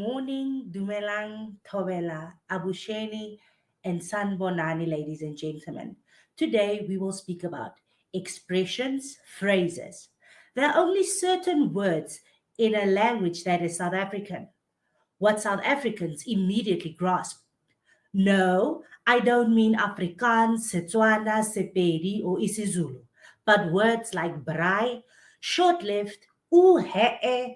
morning, Dumelang, Tovela, Abusheni, and Sanbonani, ladies and gentlemen. Today we will speak about expressions, phrases. There are only certain words in a language that is South African. What South Africans immediately grasp. No, I don't mean Afrikaans, Setswana, Sepedi, or isiZulu, but words like braai, short-lived, uhee,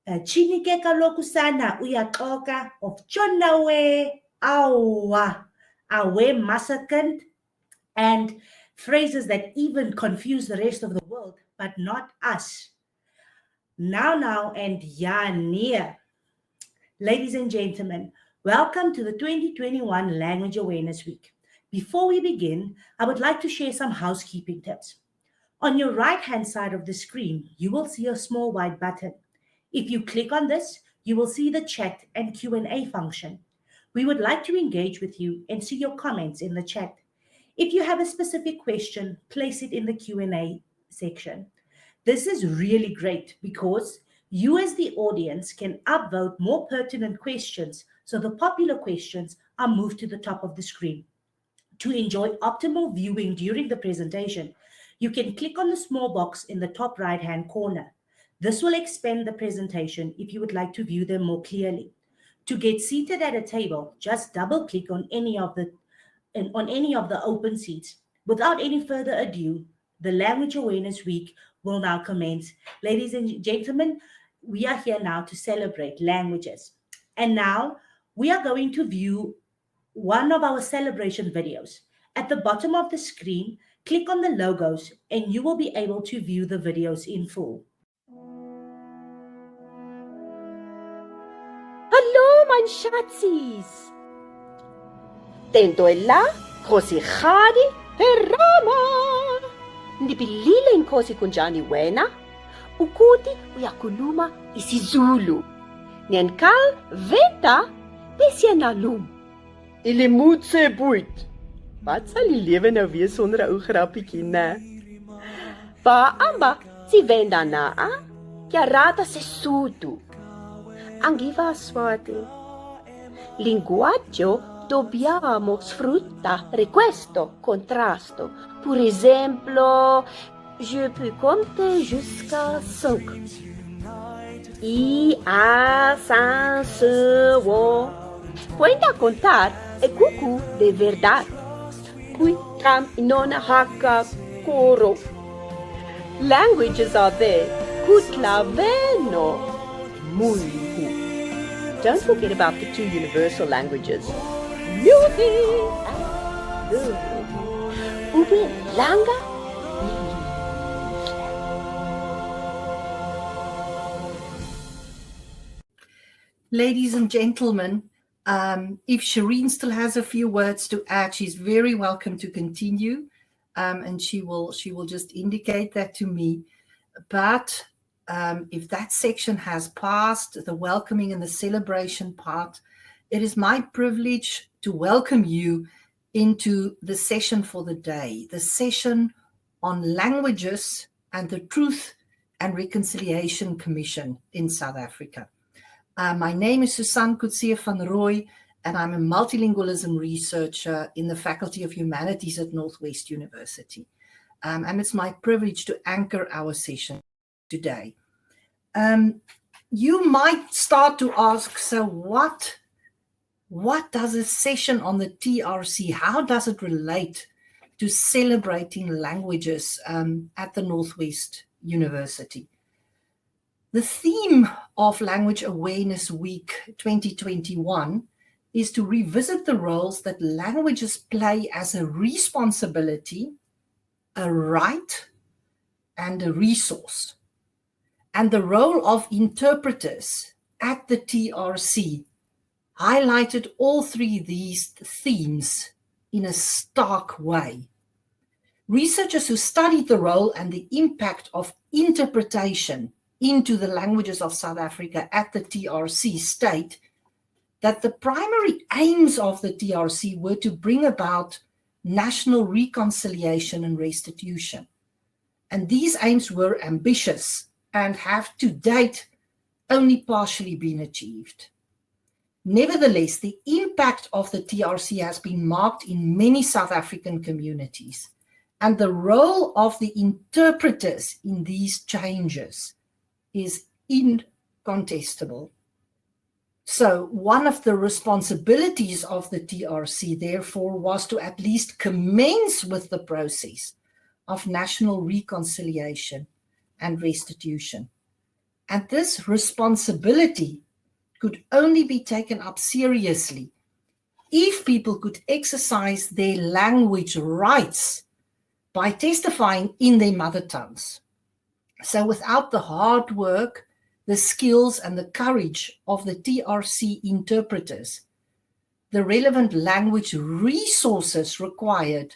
chinike kaloku sana uyaxoka, of chonawe, awa, awe massacred, and phrases that even confuse the rest of the world, but not us. Now, and ja, nee. Ladies and gentlemen, welcome to the 2021 Language Awareness Week. Before we begin, I would like to share some housekeeping tips. On your right-hand side of the screen, you will see a small white button. If you click on this, you will see the chat and Q&A function. We would like to engage with you and see your comments in the chat. If you have a specific question, place it in the Q&A section. This is really great because you as the audience can upvote more pertinent questions, so the popular questions are moved to the top of the screen. To enjoy optimal viewing during the presentation, you can click on the small box in the top right-hand corner. This will expand the presentation if you would like to view them more clearly. To get seated at a table, just double-click on any of the open seats. Without any further ado, the Language Awareness Week will now commence. Ladies and gentlemen, we are here now to celebrate languages. And now we are going to view one of our celebration videos. At the bottom of the screen, click on the logos and you will be able to view the videos in full. Hallo mijn schatzies! Tendoela, kosi khadi, herama! Ndibilile inkosi kunjani wena? Ukuthi uyakhuluma isiZulu. Niankal veta besianalum. Ilimutse boet. Wat sal die lewe nou wees sonder 'n ou grappietjie, né? Ba amba si venda na, chiarata Sesotho. Angiva Swati. Linguaggio dobbiamo sfruttare questo contrasto. Per esempio, je peux compter jusqu'à 5. I, a, san, se, wo. Puoi contar e cuckoo de verdad. Qui tram inona haka koro. Languages are there. Kutlaveno. Munhu. Don't forget about the 2 universal languages. Music and love. Ube langa. Ladies and gentlemen, if Shireen still has a few words to add, she's very welcome to continue, and she will just indicate that to me. But if that section has passed, the welcoming and the celebration part, it is my privilege to welcome you into the session for the day, the session on languages and the Truth and Reconciliation Commission in South Africa. My name is Susan Coetzee van Rooy, and I'm a multilingualism researcher in the Faculty of Humanities at Northwest University. And it's my privilege to anchor our session today. You might start to ask, so what does a session on the TRC, how does it relate to celebrating languages at the Northwest University? The theme of Language Awareness Week 2021 is to revisit the roles that languages play as a responsibility, a right, and a resource, and the role of interpreters at the TRC highlighted all 3 of these themes in a stark way. Researchers who studied the role and the impact of interpretation into the languages of South Africa at the TRC state that the primary aims of the TRC were to bring about national reconciliation and restitution. And these aims were ambitious and have to date only partially been achieved. Nevertheless, the impact of the TRC has been marked in many South African communities, and the role of the interpreters in these changes is incontestable. So one of the responsibilities of the TRC, therefore, was to at least commence with the process of national reconciliation and restitution. And this responsibility could only be taken up seriously if people could exercise their language rights by testifying in their mother tongues. So without the hard work, the skills and the courage of the TRC interpreters, the relevant language resources required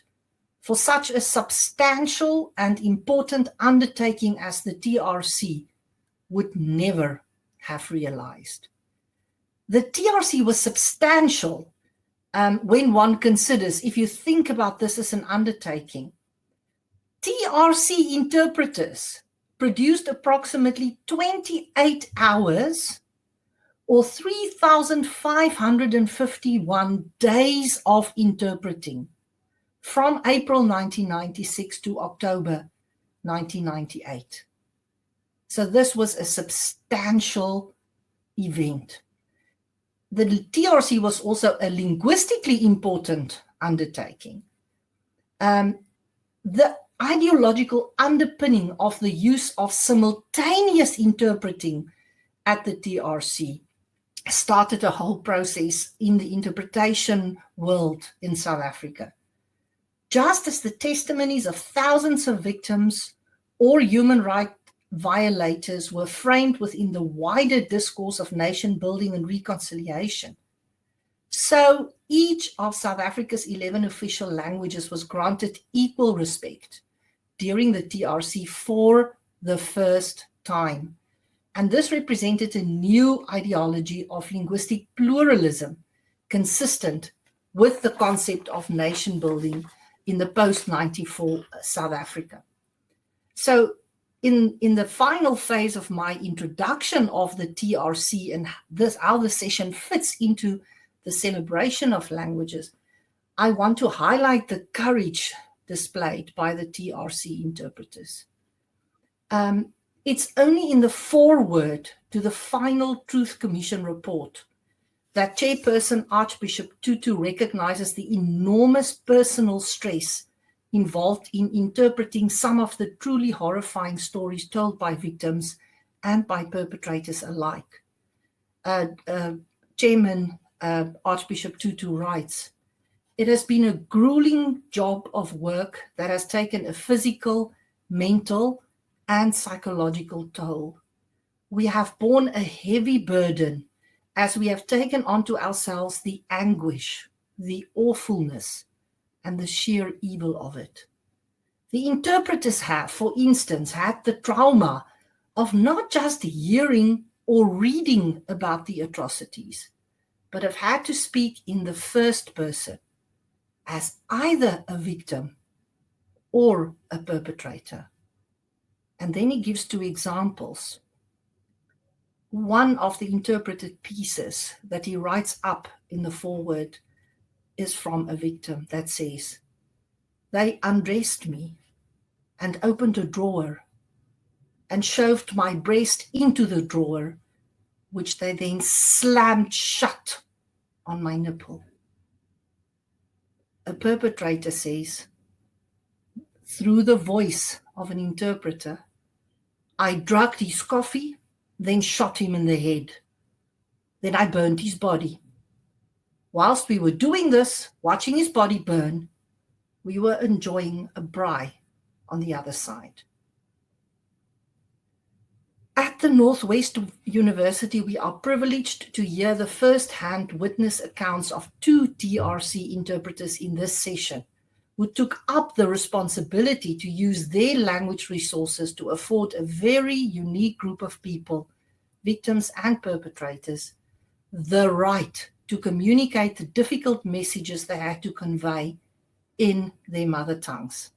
for such a substantial and important undertaking as the TRC would never have realized. The TRC was substantial when one considers, if you think about this as an undertaking, TRC interpreters produced approximately 28 hours or 3,551 days of interpreting from April 1996 to October 1998. So this was a substantial event. The TRC was also a linguistically important undertaking. The ideological underpinning of the use of simultaneous interpreting at the TRC started a whole process in the interpretation world in South Africa. Just as the testimonies of thousands of victims or human rights violators were framed within the wider discourse of nation building and reconciliation, so each of South Africa's 11 official languages was granted equal respect during the TRC for the first time. And this represented a new ideology of linguistic pluralism consistent with the concept of nation building in the post-94 South Africa. So in the final phase of my introduction of the TRC and how the session fits into the celebration of languages, I want to highlight the courage displayed by the TRC interpreters. It's only in the foreword to the final Truth Commission report that Chairperson Archbishop Tutu recognizes the enormous personal stress involved in interpreting some of the truly horrifying stories told by victims and by perpetrators alike. Chairman Archbishop Tutu writes, "It has been a grueling job of work that has taken a physical, mental, and psychological toll. We have borne a heavy burden as we have taken onto ourselves the anguish, the awfulness, and the sheer evil of it. The interpreters have, for instance, had the trauma of not just hearing or reading about the atrocities, but have had to speak in the first person as either a victim or a perpetrator." And then he gives two examples. One of the interpreted pieces that he writes up in the foreword is from a victim that says, "They undressed me and opened a drawer and shoved my breast into the drawer, which they then slammed shut on my nipple." A perpetrator says, "Through the voice of an interpreter, I drugged his coffee, then shot him in the head. Then I burned his body. Whilst we were doing this, watching his body burn, we were enjoying a braai on the other side." At the Northwest University, we are privileged to hear the first-hand witness accounts of two TRC interpreters in this session, who took up the responsibility to use their language resources to afford a very unique group of people, victims and perpetrators, the right to communicate the difficult messages they had to convey in their mother tongues.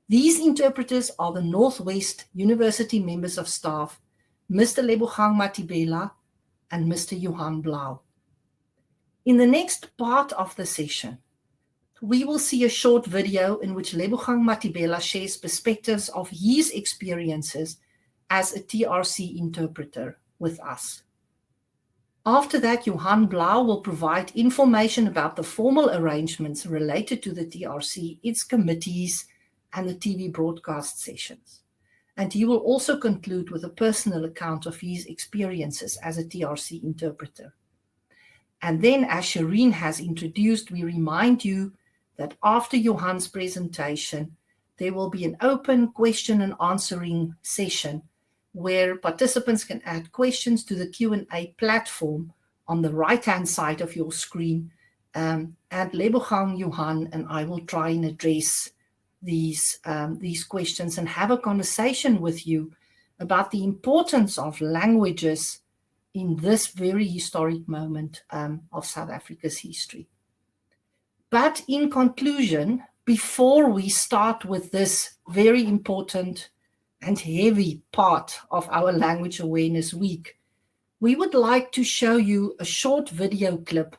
These interpreters are the Northwest University members of staff, Mr. Lebogang Matibela and Mr. Johan Blau. In the next part of the session, we will see a short video in which Lebogang Matibela shares perspectives of his experiences as a TRC interpreter with us. After that, Johan Blau will provide information about the formal arrangements related to the TRC, its committees, and the TV broadcast sessions. And he will also conclude with a personal account of his experiences as a TRC interpreter. And then, as Shireen has introduced, we remind you that after Johan's presentation, there will be an open question and answering session where participants can add questions to the Q&A platform on the right-hand side of your screen. And Lebogang, Johan, and I will try and address these questions and have a conversation with you about the importance of languages in this very historic moment of South Africa's history. But in conclusion, before we start with this very important and heavy part of our Language Awareness Week, we would like to show you a short video clip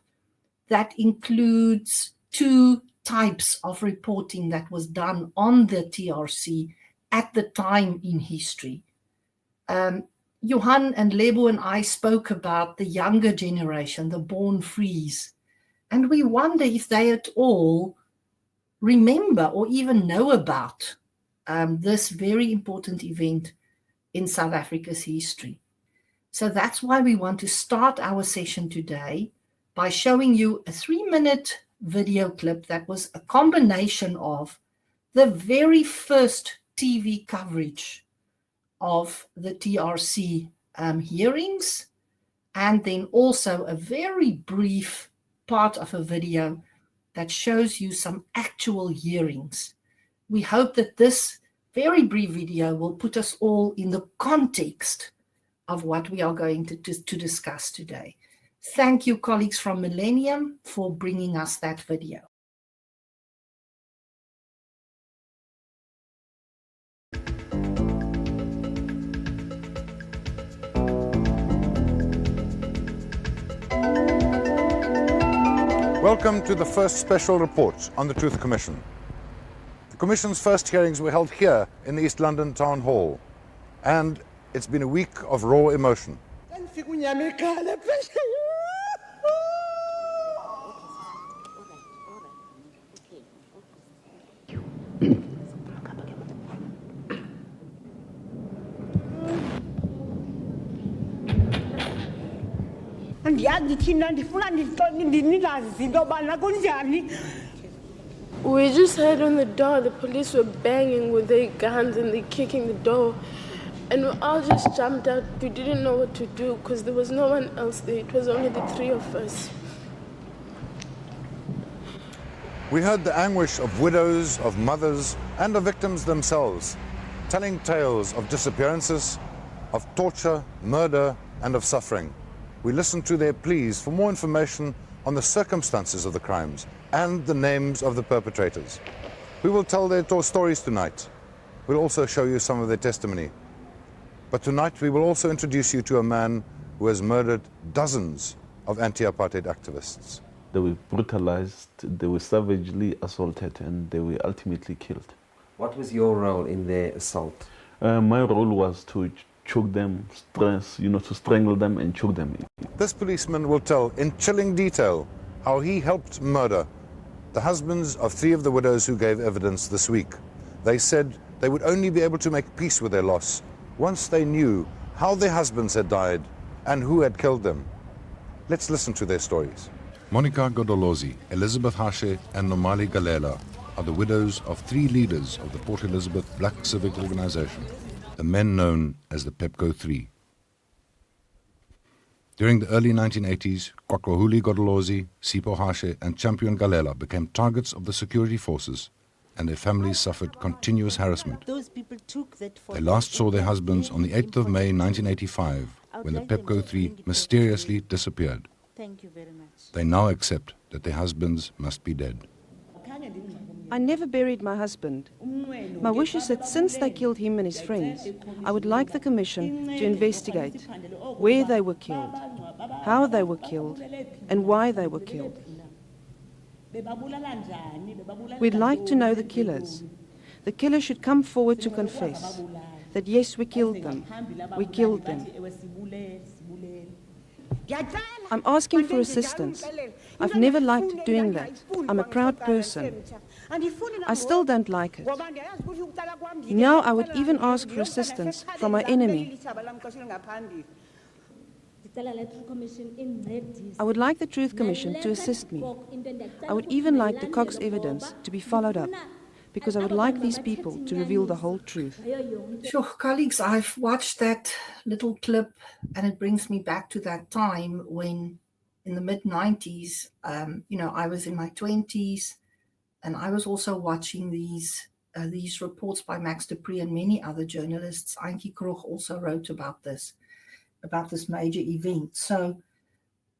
that includes two types of reporting that was done on the TRC at the time in history. Johan and Lebo and I spoke about the younger generation, the born frees, and we wonder if they at all remember or even know about this very important event in South Africa's history. So that's why we want to start our session today by showing you a 3-minute video clip that was a combination of the very first TV coverage of the TRC hearings, and then also a very brief part of a video that shows you some actual hearings. We hope that this very brief video will put us all in the context of what we are going to discuss today. Thank you, colleagues from Millennium, for bringing us that video. Welcome to the first special report on the Truth Commission. The Commission's first hearings were held here in the East London Town Hall, and it's been a week of raw emotion. We just heard on the door the police were banging with their guns and they kicking the door, and we all just jumped out. We didn't know what to do because there was no one else there. It was only the three of us. We heard the anguish of widows, of mothers, and of victims themselves, telling tales of disappearances, of torture, murder, and of suffering. We listened to their pleas for more information on the circumstances of the crimes and the names of the perpetrators. We will tell their stories tonight. We'll also show you some of their testimony. But tonight we will also introduce you to a man who has murdered dozens of anti-apartheid activists. They were brutalized, they were savagely assaulted, and they were ultimately killed. What was your role in their assault? My role was to choke them, to strangle them and choke them. This policeman will tell in chilling detail how he helped murder the husbands of 3 of the widows who gave evidence this week. They said they would only be able to make peace with their loss once they knew how their husbands had died and who had killed them. Let's listen to their stories. Monica Godolozi, Elizabeth Hashe, and Nomali Galela are the widows of 3 leaders of the Port Elizabeth Black Civic Organization, the men known as the PEPCO 3. During the early 1980s, Kwakwahuli Godolozi, Sipho Hashe, and Champion Galela became targets of the security forces, and their families suffered continuous harassment. They last saw their husbands on the 8th of May 1985, when the PEPCO 3 mysteriously disappeared. They now accept that their husbands must be dead. I never buried my husband. My wish is that since they killed him and his friends, I would like the Commission to investigate where they were killed, how they were killed, and why they were killed. We'd like to know the killers. The killers should come forward to confess that yes, we killed them. We killed them. I'm asking for assistance. I've never liked doing that. I'm a proud person. I still don't like it. Now I would even ask for assistance from my enemy. I would like the Truth Commission to assist me. I would even like the Cox evidence to be followed up, because I would like these people to reveal the whole truth. Sure, colleagues, I've watched that little clip and it brings me back to that time when in the mid-90s, I was in my 20s and I was also watching these reports by Max Dupree and many other journalists. Antjie Krog also wrote about this major event. So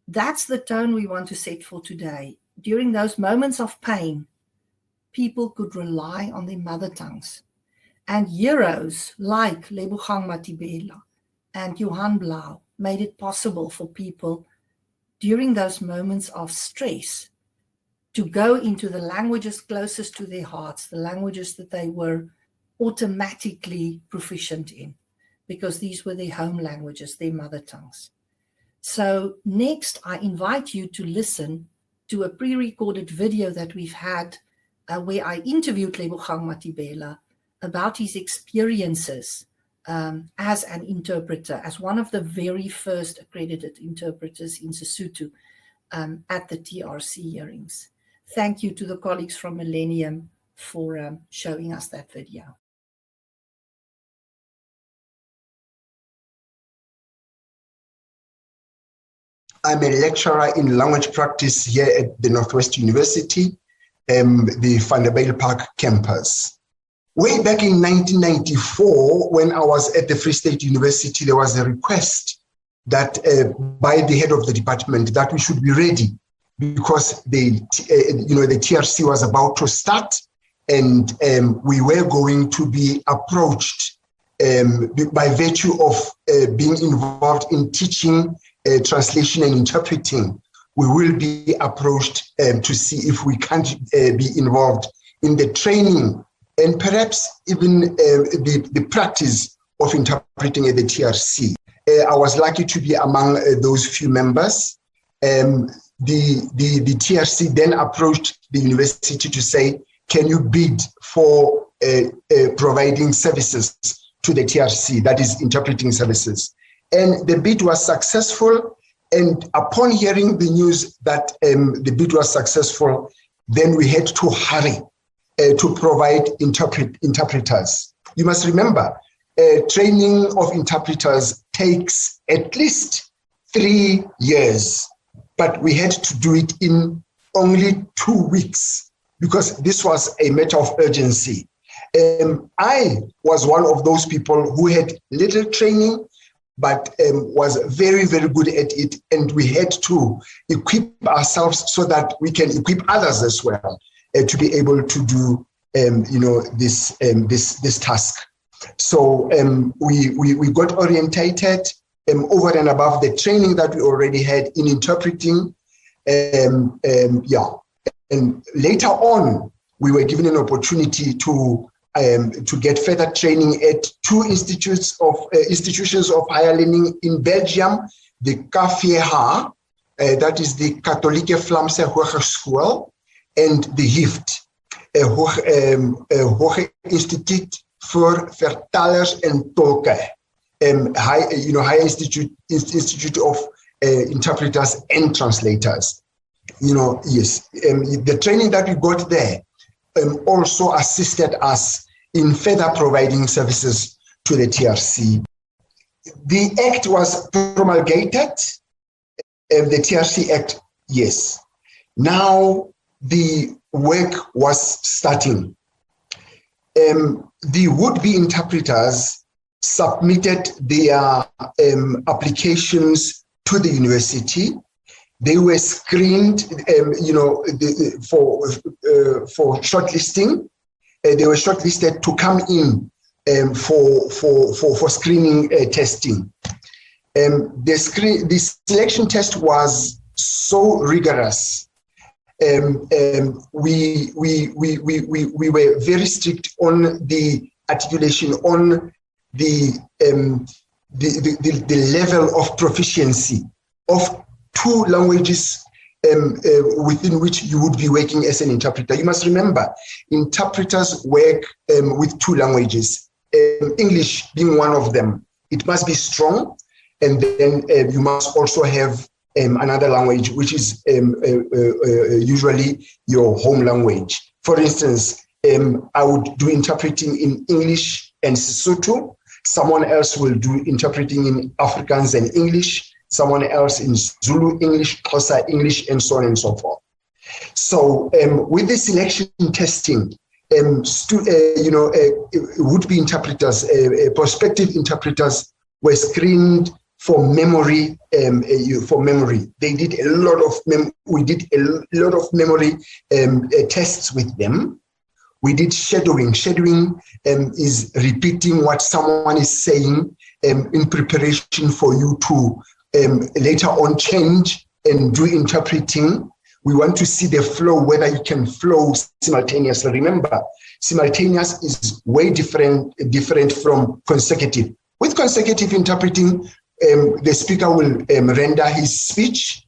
that's the tone we want to set for today. During those moments of pain, people could rely on their mother tongues. And heroes like Lebogang Matibela and Johan Blau made it possible for people during those moments of stress to go into the languages closest to their hearts, the languages that they were automatically proficient in, because these were their home languages, their mother tongues. So next, I invite you to listen to a pre-recorded video that we've had where I interviewed Lebogang Matibela about his experiences as an interpreter, as one of the very first accredited interpreters in Sesotho at the TRC hearings. Thank you to the colleagues from Millennium for showing us that video. I'm a lecturer in language practice here at the Northwest University, the Vanderbilt Park campus. Way back in 1994, when I was at the Free State University, there was a request that by the head of the department that we should be ready because the TRC was about to start, and we were going to be approached by virtue of being involved in teaching, translation and interpreting. We will be approached to see if we can't be involved in the training and perhaps even the practice of interpreting at the TRC. I was lucky to be among those few members. The TRC then approached the university to say, can you bid for providing services to the TRC, that is interpreting services? And the bid was successful. And upon hearing the news that the bid was successful, then we had to hurry to provide interpreters. You must remember, training of interpreters takes at least 3 years, but we had to do it in only 2 weeks because this was a matter of urgency. I was one of those people who had little training, but was very, very good at it. And we had to equip ourselves so that we can equip others as well to be able to do, this task. So we got orientated over and above the training that we already had in interpreting. And later on, we were given an opportunity to get further training at 2 institutions of higher learning in Belgium, the KVH, that is the Katholieke Vlaamse Hogeschool, and the HIFT, Hoge Instituut voor Vertalers en Tolken, High Institute of Interpreters and Translators. Yes, the training that we got there also assisted us in further providing services to the TRC. The Act was promulgated, the TRC Act, yes. Now the work was starting. The would-be interpreters submitted their applications to the university. They were screened, for shortlisting. They were shortlisted to come in for screening testing. The selection test was so rigorous. We were very strict on the articulation, on the level of proficiency of two languages within which you would be working as an interpreter. You must remember, interpreters work with two languages, English being one of them. It must be strong, and then you must also have another language, which is usually your home language. For instance, I would do interpreting in English and Sesotho. Someone else will do interpreting in Afrikaans and English. Someone else in Zulu English, Xhosa English, and so on and so forth. So with the selection testing, would-be interpreters, prospective interpreters were screened for memory. They did a lot of we did a lot of memory tests with them. We did shadowing. Shadowing is repeating what someone is saying in preparation for you to later on change and do interpreting. We want to see the flow, whether you can flow simultaneously. Remember, simultaneous is way different from consecutive. With consecutive interpreting, the speaker will render his speech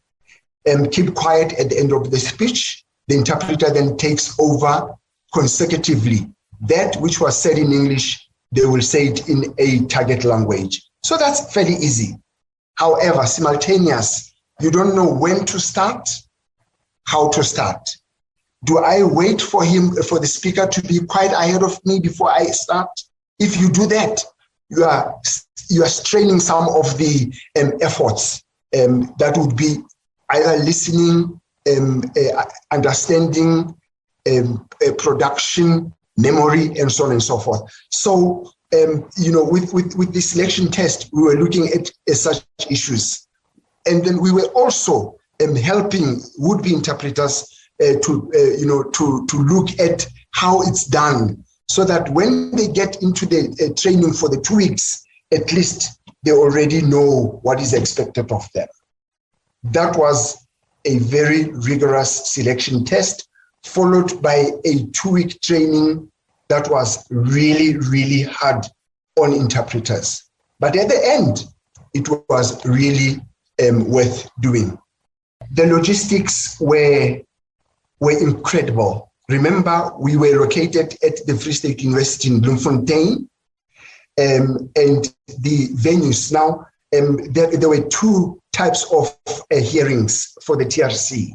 and keep quiet at the end of the speech. The interpreter then takes over consecutively. That which was said in English, they will say it in a target language. So that's fairly easy. However, simultaneous, you don't know when to start, how to start. Do I wait for the speaker to be quite ahead of me before I start? If you do that, you are straining some of the efforts that would be either listening, understanding, production, memory, and so on and so forth. So, with the selection test, we were looking at such issues. And then we were also helping would-be interpreters to look at how it's done, so that when they get into the training for the 2 weeks, at least they already know what is expected of them. That was a very rigorous selection test, followed by a 2-week training that was really, really hard on interpreters. But at the end, it was really worth doing. The logistics were incredible. Remember, we were located at the Free State University in Bloemfontein, and the venues. Now, there were two types of hearings for the TRC.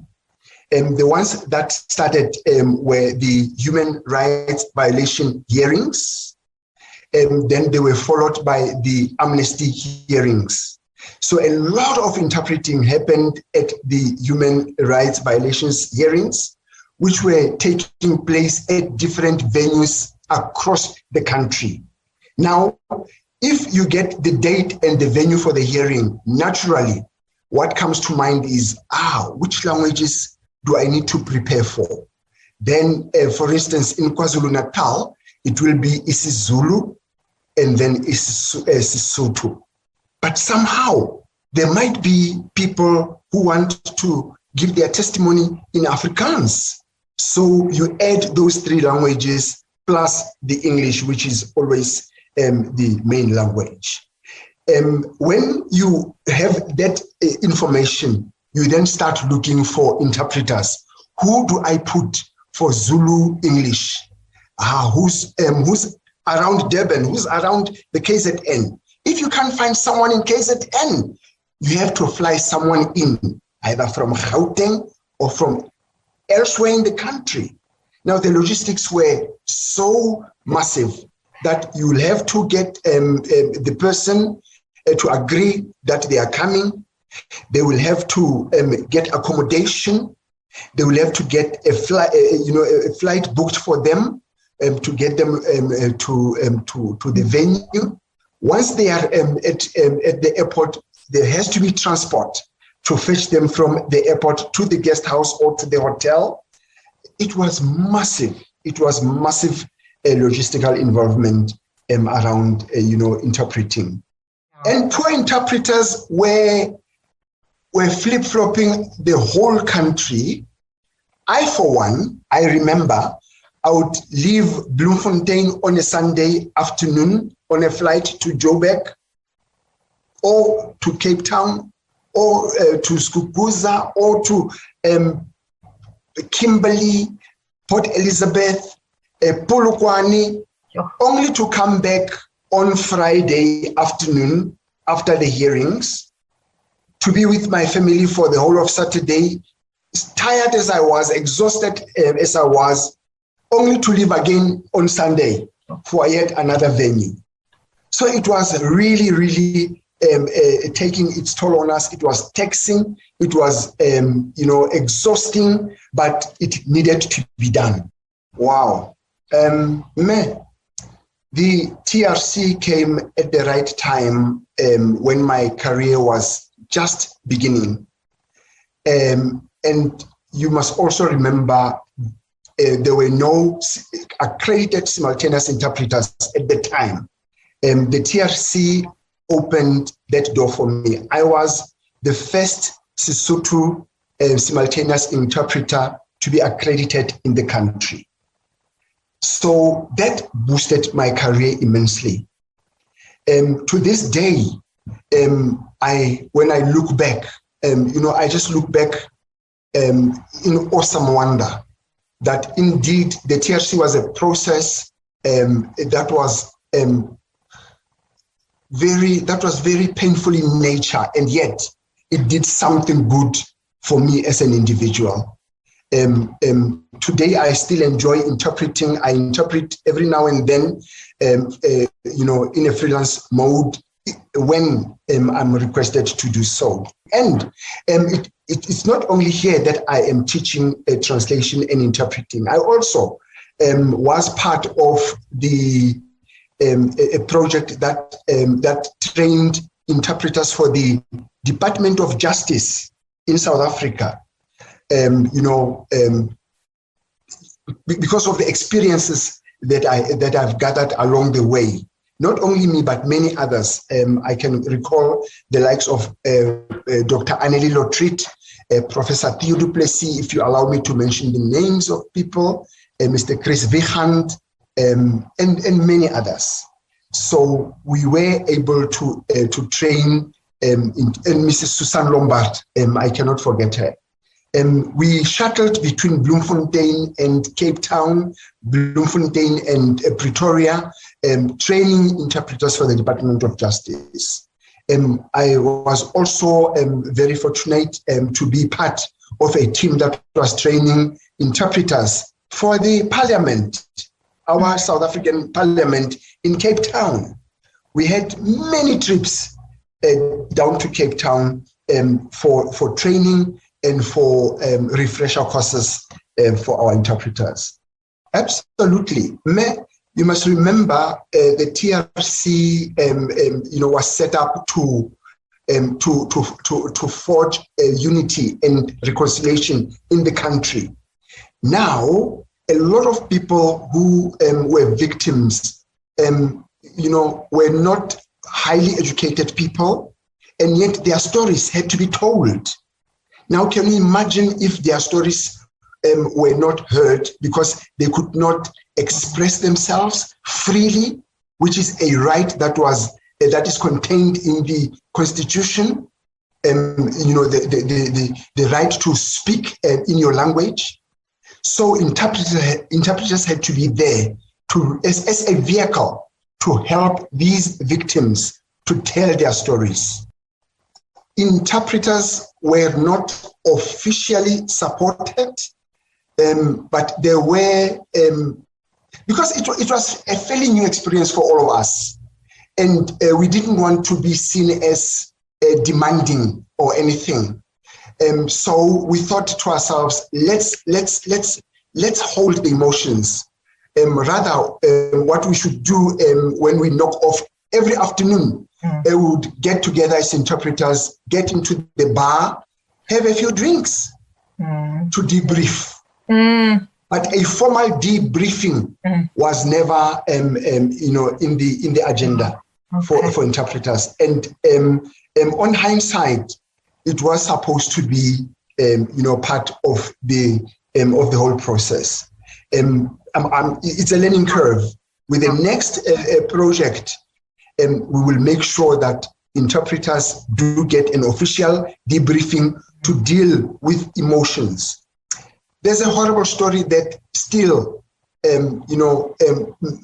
The ones that started were the human rights violation hearings, and then they were followed by the Amnesty hearings. So a lot of interpreting happened at the human rights violations hearings, which were taking place at different venues across the country. Now, if you get the date and the venue for the hearing, naturally, what comes to mind is, which languages do I need to prepare for? Then, for instance, in KwaZulu-Natal, it will be isiZulu and then isiSotho. But somehow, there might be people who want to give their testimony in Afrikaans. So you add those 3 languages plus the English, which is always the main language. When you have that information, you then start looking for interpreters. Who do I put for Zulu English? Who's around Durban? Who's around the KZN? If you can't find someone in KZN, you have to fly someone in, either from Gauteng or from elsewhere in the country. Now, the logistics were so massive that you'll have to get the person to agree that they are coming. They will have to get accommodation. They will have to get a flight booked for them to get them to the venue. Once they are at the airport, there has to be transport to fetch them from the airport to the guest house or to the hotel. It was massive. It was massive logistical involvement around interpreting. And poor interpreters were flip-flopping the whole country. I, for one, I remember I would leave Bloemfontein on a Sunday afternoon on a flight to Joburg or to Cape Town or to Skukuza or to Kimberley, Port Elizabeth, Polokwane, only to come back on Friday afternoon after the hearings to be with my family for the whole of Saturday, as tired as I was, exhausted as I was, only to leave again on Sunday for yet another venue. So it was really, really taking its toll on us. It was taxing, it was exhausting, but it needed to be done. Wow. The TRC came at the right time when my career was just beginning. And you must also remember there were no accredited simultaneous interpreters at the time. The TRC opened that door for me. I was the first Sesotho simultaneous interpreter to be accredited in the country. So that boosted my career immensely. To this day, when I look back, I just look back in awesome wonder that indeed the TRC was a process that was very painful in nature, and yet it did something good for me as an individual. Today I still enjoy interpreting. I interpret every now and then, in a freelance mode when I'm requested to do so. And it's not only here that I am teaching translation and interpreting. I also was part of a project that trained interpreters for the Department of Justice in South Africa. Because of the experiences that I've gathered along the way, not only me but many others. I can recall the likes of Dr. Annelie Lotrit, Professor Theo du Plessis, if you allow me to mention the names of people, Mr. Chris Vichand, and many others. So we were able to train, and Mrs. Susan Lombard, I cannot forget her. We shuttled between Bloemfontein and Cape Town, Bloemfontein and Pretoria, training interpreters for the Department of Justice. I was also very fortunate to be part of a team that was training interpreters for the Parliament, our South African Parliament in Cape Town. We had many trips down to Cape Town for training and for refresher courses for our interpreters. Absolutely. You must remember the TRC was set up to forge unity and reconciliation in the country. Now, a lot of people who were victims, were not highly educated people, and yet their stories had to be told. Now, can you imagine if their stories were not heard because they could not express themselves freely, which is a right that is contained in the Constitution, the right to speak in your language. So interpreters had to be there as a vehicle to help these victims to tell their stories. Interpreters were not officially supported, but they were, because it was a fairly new experience for all of us. And we didn't want to be seen as demanding or anything. So we thought to ourselves, let's hold the emotions. Rather, what we should do when we knock off every afternoon, we would get together as interpreters, get into the bar, have a few drinks to debrief. But a formal debriefing was never, in the agenda. for interpreters. And on hindsight, it was supposed to be, part of the whole process. It's a learning curve. With the next project, we will make sure that interpreters do get an official debriefing to deal with emotions. There's a horrible story that still,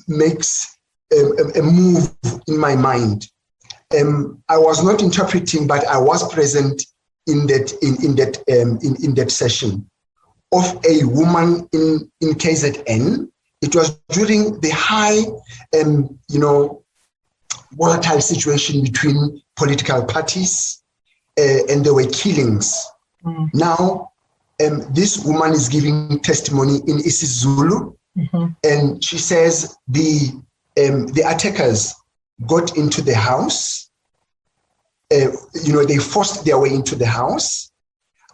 makes a move in my mind. I was not interpreting, but I was present in that session of a woman in KZN. It was during the high, volatile situation between political parties, and there were killings. Now, this woman is giving testimony in isiZulu, and she says the attackers got into the house. They forced their way into the house.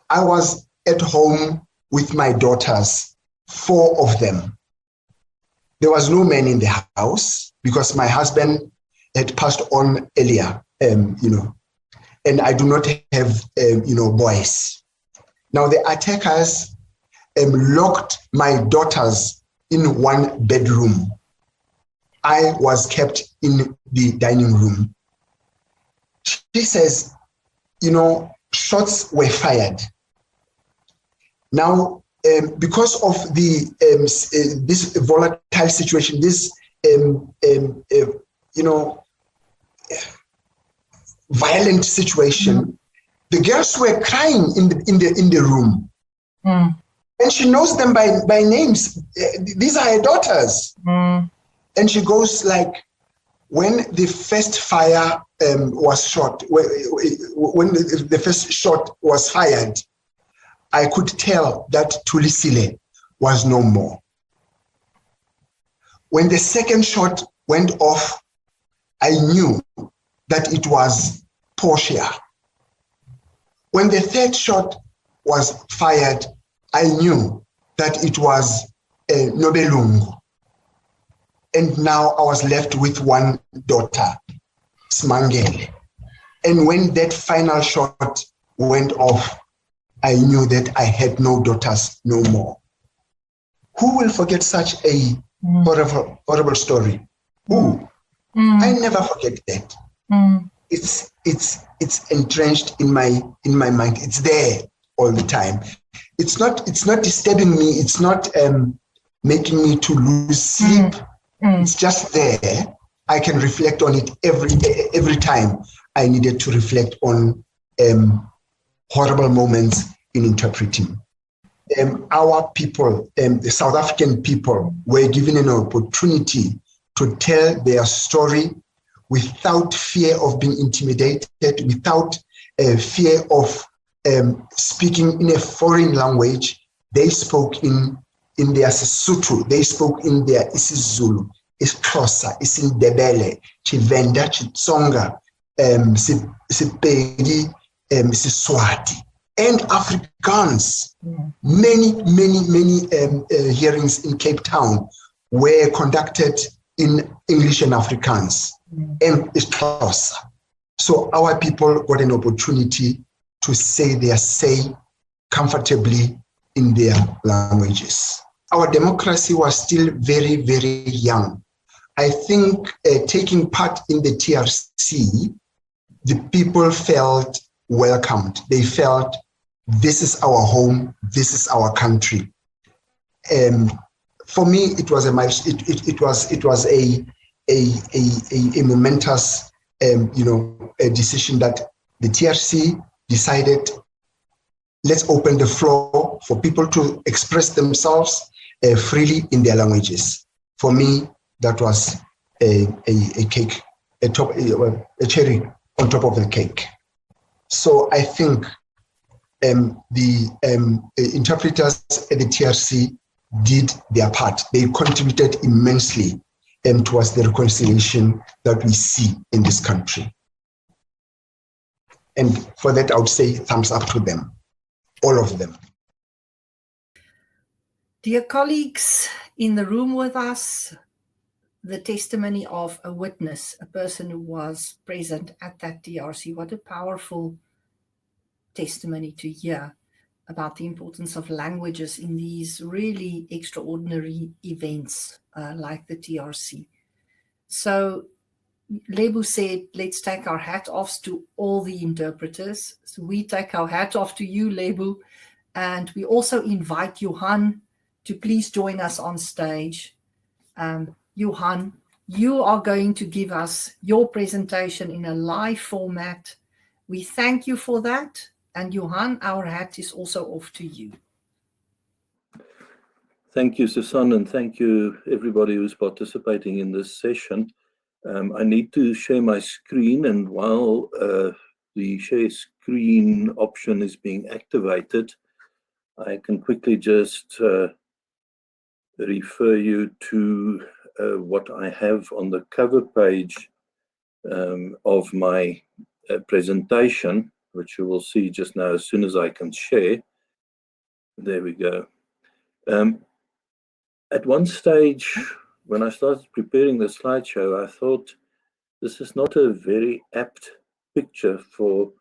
I was at home with my daughters, 4 of them. There was no man in the house because my husband had passed on earlier, and I do not have, boys. Now the attackers locked my daughters in one bedroom. I was kept in the dining room. She says, shots were fired. Now, because of the this volatile situation, this violent situation, the girls were crying in the room, and she knows them by names. These are her daughters, and she goes like, when the first fire was shot, when the first shot was fired, I could tell that Tulisile was no more. When the second shot went off, I knew that it was Portia. When the third shot was fired, I knew that it was Nobelungu. And now I was left with one daughter, Smangele. And when that final shot went off, I knew that I had no daughters no more. Who will forget such a horrible story? Who? I never forget that. It's entrenched in my mind. It's there all the time. It's not disturbing me. It's not making me to lose sleep. It's just there. I can reflect on it every time I needed to reflect on horrible moments in interpreting. Our people, the South African people, were given an opportunity to tell their story without fear of being intimidated, without fear of speaking in a foreign language. They spoke in their Sesotho, they spoke in their isiZulu, isiXhosa, isiNdebele, Tshivenda, Xitsonga, Sepedi, Siswati, and Afrikaans. Many hearings in Cape Town were conducted in English and Afrikaans and isiXhosa. So our people got an opportunity to say their say comfortably in their languages. Our democracy was still very, very young. I think taking part in the TRC, the people felt welcomed. They felt this is our home, this is our country. For me, it was a momentous a decision that the TRC decided, let's open the floor for people to express themselves freely in their languages. For me, that was a cake, a cherry on top of the cake. So I think the interpreters at the TRC did their part. They contributed immensely towards the reconciliation that we see in this country. And for that, I would say thumbs up to them, all of them. Dear colleagues in the room with us, the testimony of a witness, a person who was present at that TRC. What a powerful testimony to hear about the importance of languages in these really extraordinary events like the TRC. So Lebu said, let's take our hat off to all the interpreters. So we take our hat off to you, Lebu, and we also invite Johan to please join us on stage. Johan, you are going to give us your presentation in a live format. We thank you for that. And Johan, our hat is also off to you. Thank you, Susan, and thank you everybody who's participating in this session. I need to share my screen, and while the share screen option is being activated, I can quickly just refer you to what I have on the cover page of my presentation, which you will see just now as soon as I can share. There we go. At one stage, when I started preparing the slideshow, I thought this is not a very apt picture for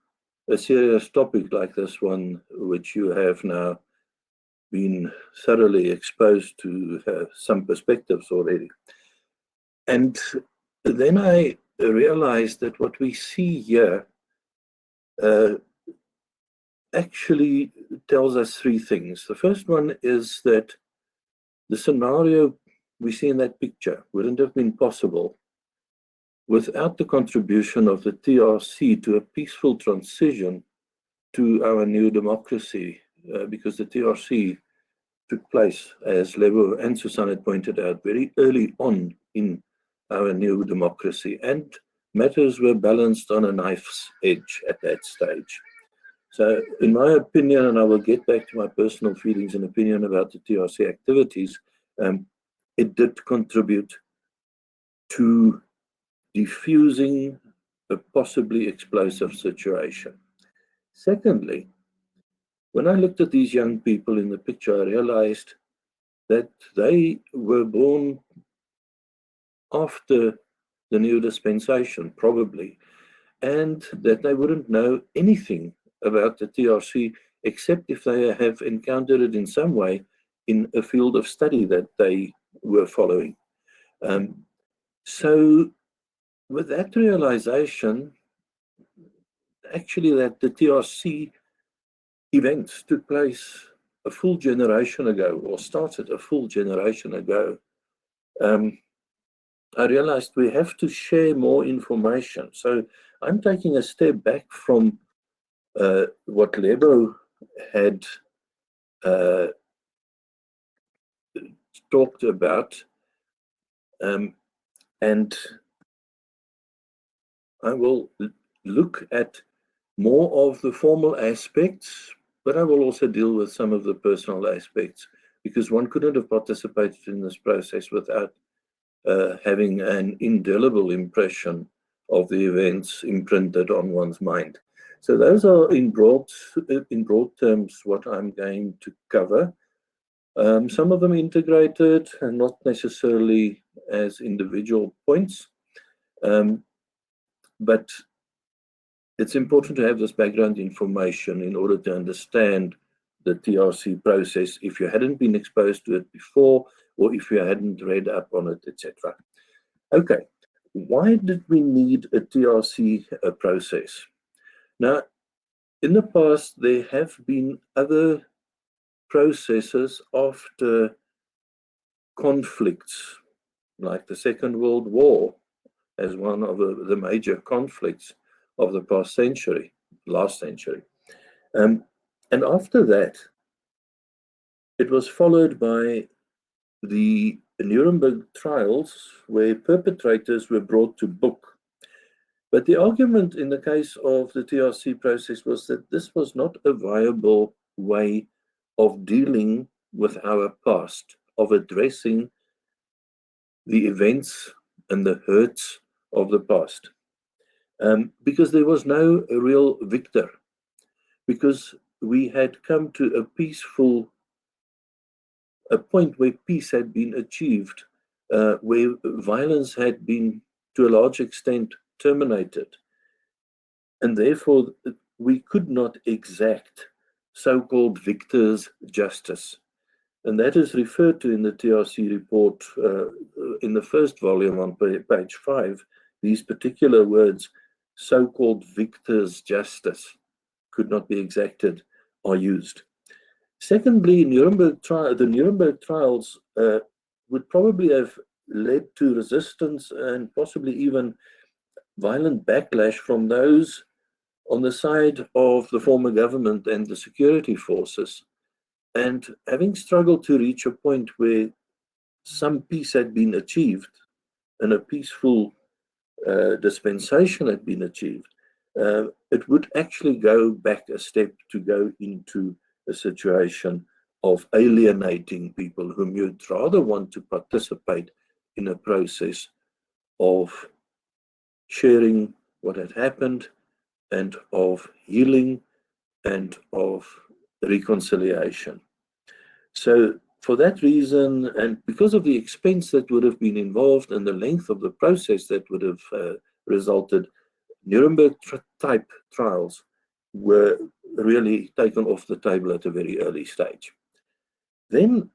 a serious topic like this one, which you have now been thoroughly exposed to some perspectives already. And then I realized that what we see here actually tells us three things. The first one is that the scenario we see in that picture wouldn't have been possible without the contribution of the TRC to a peaceful transition to our new democracy, because the TRC took place, as Lebo and Susan had pointed out, very early on in our new democracy, and matters were balanced on a knife's edge at that stage. So in my opinion, and I will get back to my personal feelings and opinion about the TRC activities, it did contribute to diffusing a possibly explosive situation. Secondly, when I looked at these young people in the picture, I realized that they were born after the new dispensation, probably, and that they wouldn't know anything about the TRC, except if they have encountered it in some way in a field of study that they were following. So with that realization, actually that the TRC events took place a full generation ago, or started a full generation ago, I realized we have to share more information. So I'm taking a step back from what Lebo had talked about, and I will look at more of the formal aspects, but I will also deal with some of the personal aspects, because one couldn't have participated in this process without having an indelible impression of the events imprinted on one's mind. So those are in broad terms what I'm going to cover. Some of them integrated and not necessarily as individual points, but it's important to have this background information in order to understand the TRC process if you hadn't been exposed to it before, or if you hadn't read up on it, etc. Okay, why did we need a TRC process? Now, in the past, there have been other processes after conflicts, like the Second World War, as one of the major conflicts of the past century, last century. And after that, it was followed by the Nuremberg trials, where perpetrators were brought to book. But the argument in the case of the TRC process was that this was not a viable way of dealing with our past, of addressing the events and the hurts of the past. Because there was no real victor, because we had come to a point where peace had been achieved where violence had been, to a large extent, terminated. And therefore, we could not exact so-called victors' justice. And that is referred to in the TRC report in the first volume on page 5. These particular words, so-called victors' justice, could not be exacted, are used. Secondly, the Nuremberg trials would probably have led to resistance and possibly even violent backlash from those on the side of the former government and the security forces. And having struggled to reach a point where some peace had been achieved and a peaceful dispensation had been achieved, it would actually go back a step to go into a situation of alienating people whom you'd rather want to participate in a process of sharing what had happened and of healing and of reconciliation. So for that reason, and because of the expense that would have been involved and the length of the process that would have resulted, Nuremberg type trials were really taken off the table at a very early stage. Then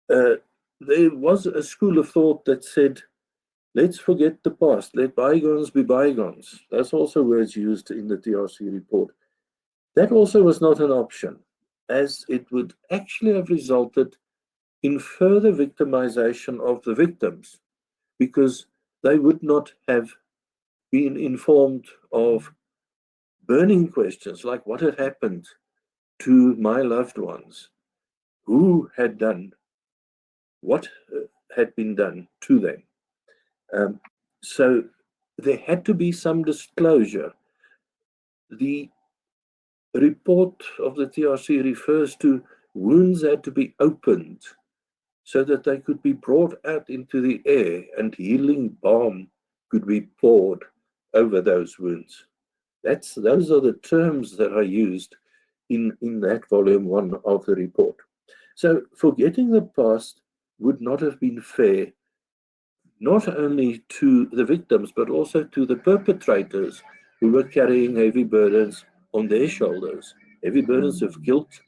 there was a school of thought that said, let's forget the past, let bygones be bygones. That's also words used in the TRC report. That also was not an option, as it would actually have resulted in further victimization of the victims, because they would not have been informed of burning questions like what had happened to my loved ones, who had done what had been done to them. So there had to be some disclosure. The report of the TRC refers to wounds had to be opened so that they could be brought out into the air and healing balm could be poured over those wounds. Those are the terms that are used in that volume 1 of the report. So forgetting the past would not have been fair, not only to the victims, but also to the perpetrators who were carrying heavy burdens on their shoulders, heavy burdens of guilt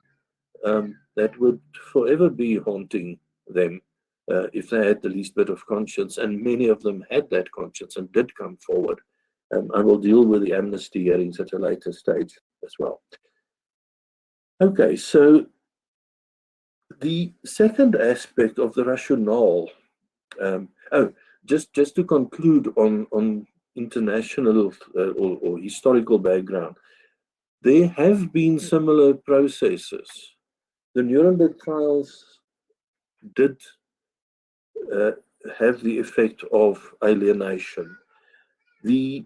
that would forever be haunting them if they had the least bit of conscience, and many of them had that conscience and did come forward. I will deal with the amnesty hearings at a later stage as well. Okay, so the second aspect of the rationale, just to conclude on international or historical background, there have been similar processes. The Nuremberg trials did have the effect of alienation. The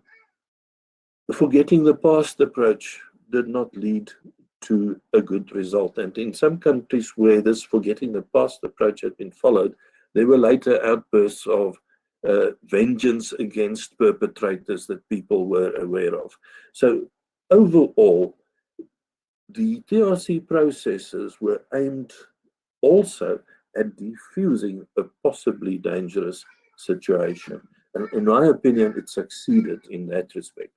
forgetting the past approach did not lead to a good result. And in some countries where this forgetting the past approach had been followed, there were later outbursts of vengeance against perpetrators that people were aware of. So overall, the TRC processes were aimed also at diffusing a possibly dangerous situation. And in my opinion, it succeeded in that respect.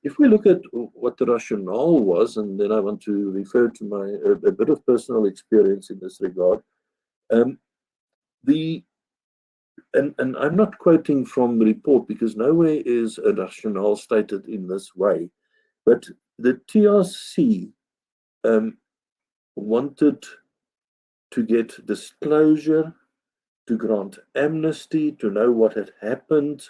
If we look at what the rationale was, and then I want to refer to a bit of personal experience in this regard, and I'm not quoting from the report because nowhere is a rationale stated in this way, but the TRC wanted to get disclosure, to grant amnesty, to know what had happened.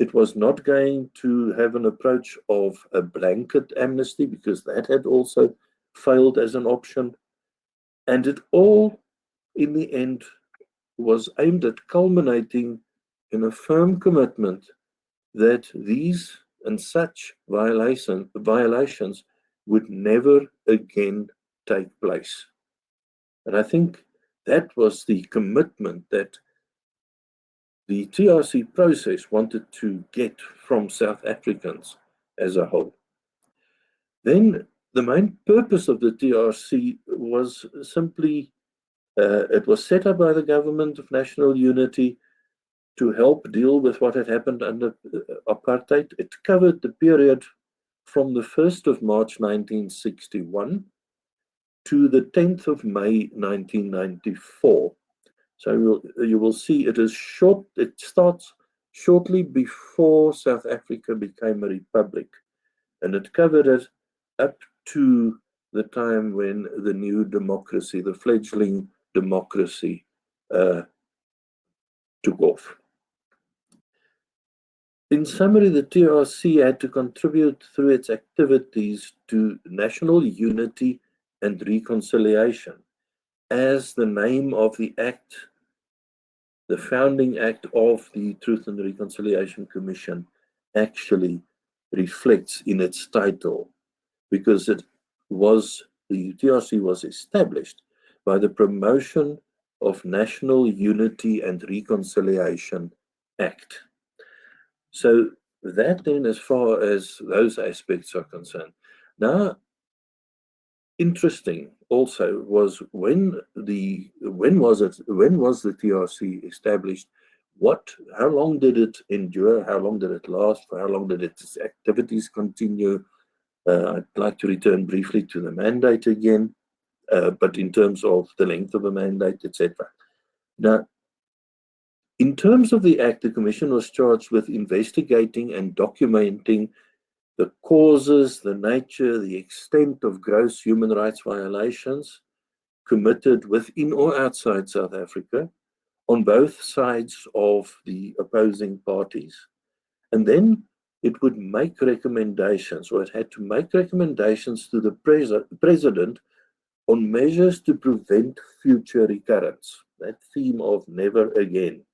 It was not going to have an approach of a blanket amnesty because that had also failed as an option. And it all, in the end, was aimed at culminating in a firm commitment that these and such violations would never again take place. And I think that was the commitment that the TRC process wanted to get from South Africans as a whole. Then the main purpose of the TRC was simply, it was set up by the Government of National Unity to help deal with what had happened under apartheid. It covered the period from the 1st of March 1961 to the 10th of May 1994. So you will see it is short. It starts shortly before South Africa became a republic, and it covered it up to the time when the new democracy, the fledgling democracy, took off. In summary, the TRC had to contribute through its activities to national unity and reconciliation, as the name of the act, the founding act of the Truth and Reconciliation Commission, actually reflects in its title, because the TRC was established by the Promotion of National Unity and Reconciliation Act. So that then, as far as those aspects are concerned. Now, interesting also was when was the TRC established? How long did it endure? How long did it last? For how long did its activities continue? I'd like to return briefly to the mandate again, but in terms of the length of a mandate, etc. Now, in terms of the Act, the Commission was charged with investigating and documenting the causes, the nature, the extent of gross human rights violations committed within or outside South Africa on both sides of the opposing parties. And then it would make recommendations, or it had to make recommendations to the President on measures to prevent future recurrence. That theme of never again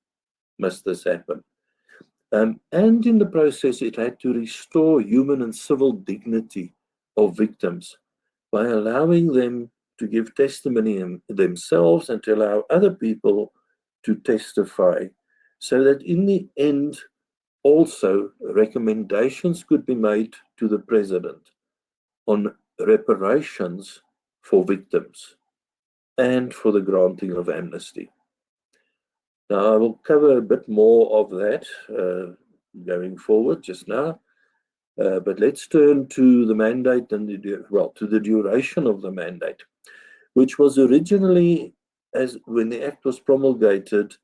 must this happen. And in the process, it had to restore human and civil dignity of victims by allowing them to give testimony themselves and to allow other people to testify, so that in the end, also recommendations could be made to the President on reparations for victims and for the granting of amnesty. Now, I will cover a bit more of that going forward just now, but let's turn to the mandate and to the duration of the mandate, which was originally, when the Act was promulgated,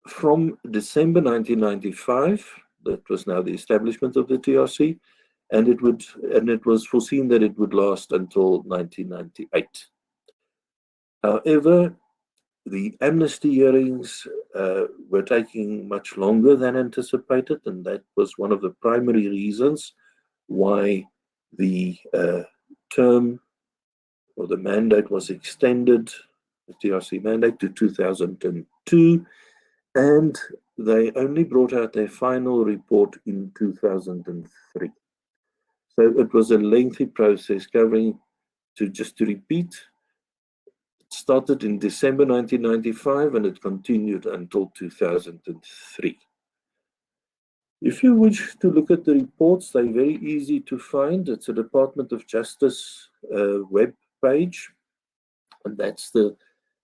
from December 1995. That was now the establishment of the TRC, and it was foreseen that it would last until 1998. However, the amnesty hearings were taking much longer than anticipated, and that was one of the primary reasons why the term or the mandate was extended, the TRC mandate, to 2002, and they only brought out their final report in 2003. So it was a lengthy process covering, just to repeat, started in December 1995 and it continued until 2003. If you wish to look at the reports, they're very easy to find. It's a Department of Justice web page, and that's the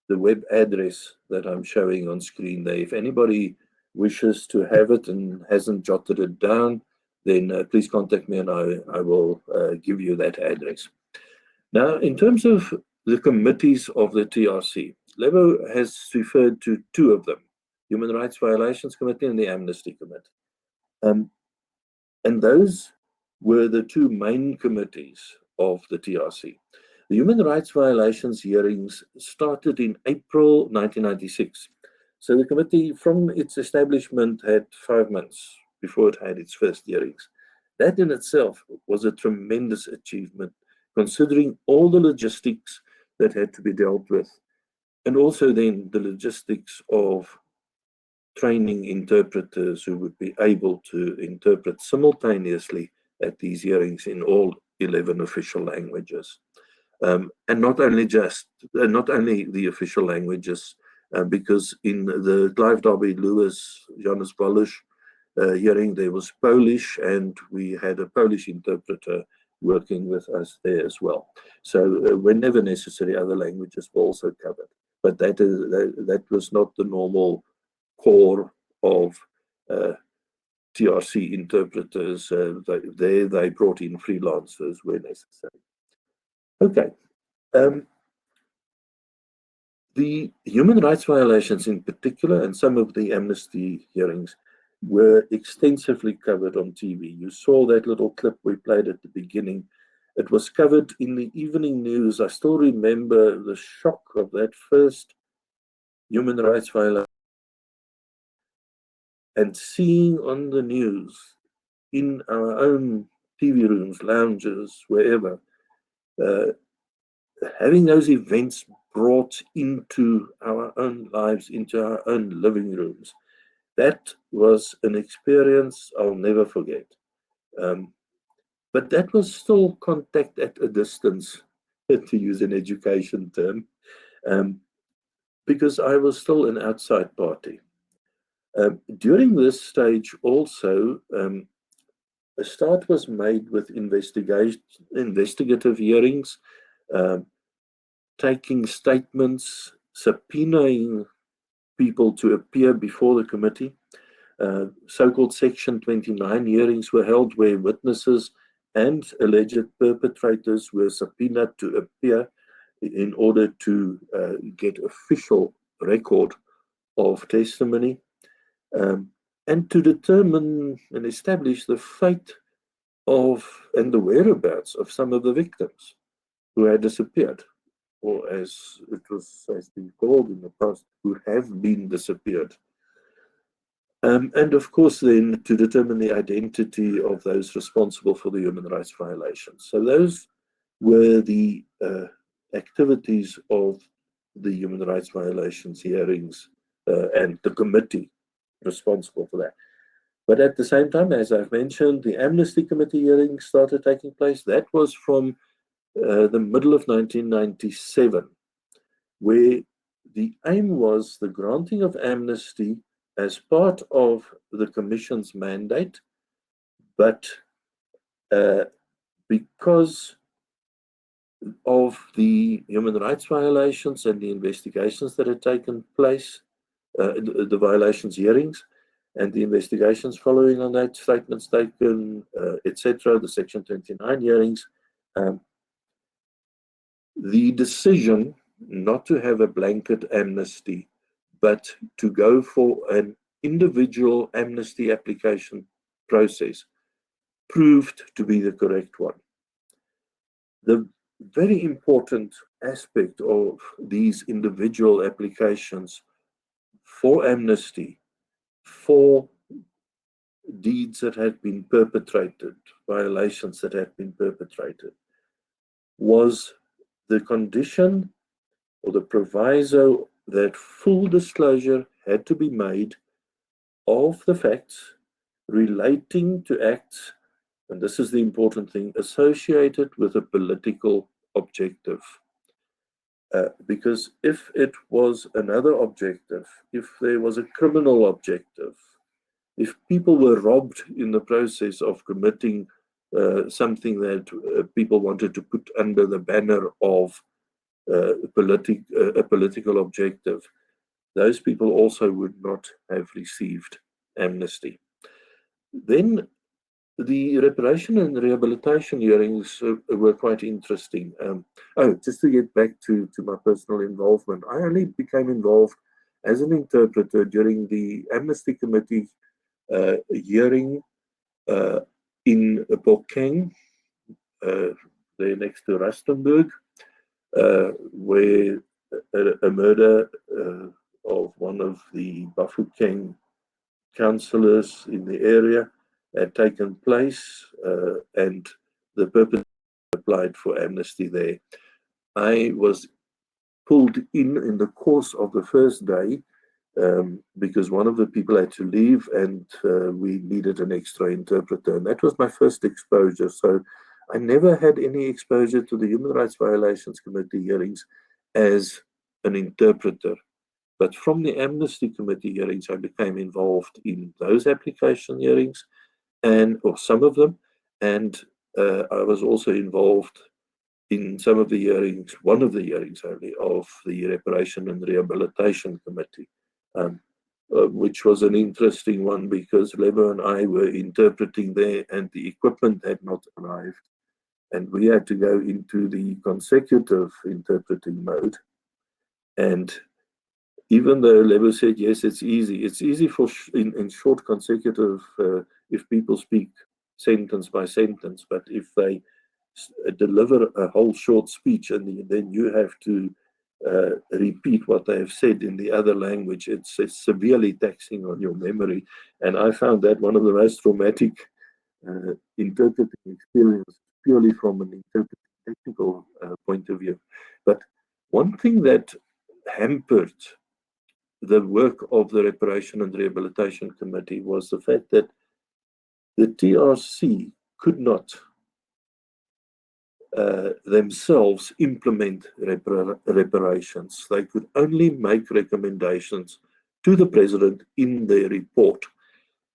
web address that I'm showing on screen there. If anybody wishes to have it and hasn't jotted it down, then please contact me and I will give you that address. Now, in terms of the committees of the TRC, Lebo has referred to two of them, Human Rights Violations Committee and the Amnesty Committee. And those were the two main committees of the TRC. The Human Rights Violations hearings started in April 1996. So the committee, from its establishment, had 5 months before it had its first hearings. That in itself was a tremendous achievement, considering all the logistics that had to be dealt with, and also then the logistics of training interpreters who would be able to interpret simultaneously at these hearings in all 11 official languages. And not only the official languages, because in the Clive Derby Lewis Janus Wallis hearing, there was Polish, and we had a Polish interpreter working with us there as well. So whenever necessary, other languages were also covered. But that was not the normal core of TRC interpreters. They brought in freelancers where necessary. Okay. The human rights violations in particular, and some of the Amnesty hearings, were extensively covered on TV. You saw that little clip we played at the beginning. It was covered in the evening news. I still remember the shock of that first human rights violation and seeing on the news in our own TV rooms, lounges, wherever, having those events brought into our own lives, into our own living rooms. That was an experience I'll never forget. But that was still contact at a distance, to use an education term, because I was still an outside party. During this stage also, a start was made with investigative hearings, taking statements, subpoenaing people to appear before the committee. So-called Section 29 hearings were held where witnesses and alleged perpetrators were subpoenaed to appear in order to get official record of testimony and to determine and establish the fate of and the whereabouts of some of the victims who had disappeared, or as it has been called in the past, who have been disappeared. And of course then to determine the identity of those responsible for the human rights violations. So those were the activities of the human rights violations hearings and the committee responsible for that. But at the same time, as I've mentioned, the Amnesty Committee hearings started taking place. That was from the middle of 1997, where the aim was the granting of amnesty as part of the Commission's mandate, but because of the human rights violations and the investigations that had taken place, the violations hearings and the investigations following on that, statements taken, etc., the Section 29 hearings, the decision not to have a blanket amnesty, but to go for an individual amnesty application process proved to be the correct one. The very important aspect of these individual applications for amnesty, for deeds that had been perpetrated, violations that had been perpetrated, was the condition or the proviso that full disclosure had to be made of the facts relating to acts, and this is the important thing, associated with a political objective. Because if it was another objective, if there was a criminal objective, if people were robbed in the process of committing something that people wanted to put under the banner of a political objective, those people also would not have received amnesty. Then the reparation and rehabilitation hearings were quite interesting. Just to get back to my personal involvement, I only became involved as an interpreter during the Amnesty Committee hearing in Bokeng, there next to Rustenburg, where a murder of one of the Bafokeng councillors in the area had taken place, and the perpetrator applied for amnesty there. I was pulled in the course of the first day because one of the people had to leave, and we needed an extra interpreter, and that was my first exposure. So I never had any exposure to the Human Rights Violations Committee hearings as an interpreter. But from the Amnesty Committee hearings, I became involved in those application hearings, or some of them, and I was also involved in some of the hearings, one of the hearings only, of the Reparation and Rehabilitation Committee. which was an interesting one because Lebo and I were interpreting there and the equipment had not arrived. And we had to go into the consecutive interpreting mode. And even though Lebo said, yes, it's easy for in short consecutive if people speak sentence by sentence, but if they deliver a whole short speech and then you have to repeat what they have said in the other language, it's severely taxing on your memory. And I found that one of the most traumatic interpreting experiences, purely from an interpreting technical point of view. But one thing that hampered the work of the Reparation and Rehabilitation Committee was the fact that the TRC could not themselves implement reparations. They could only make recommendations to the President in their report.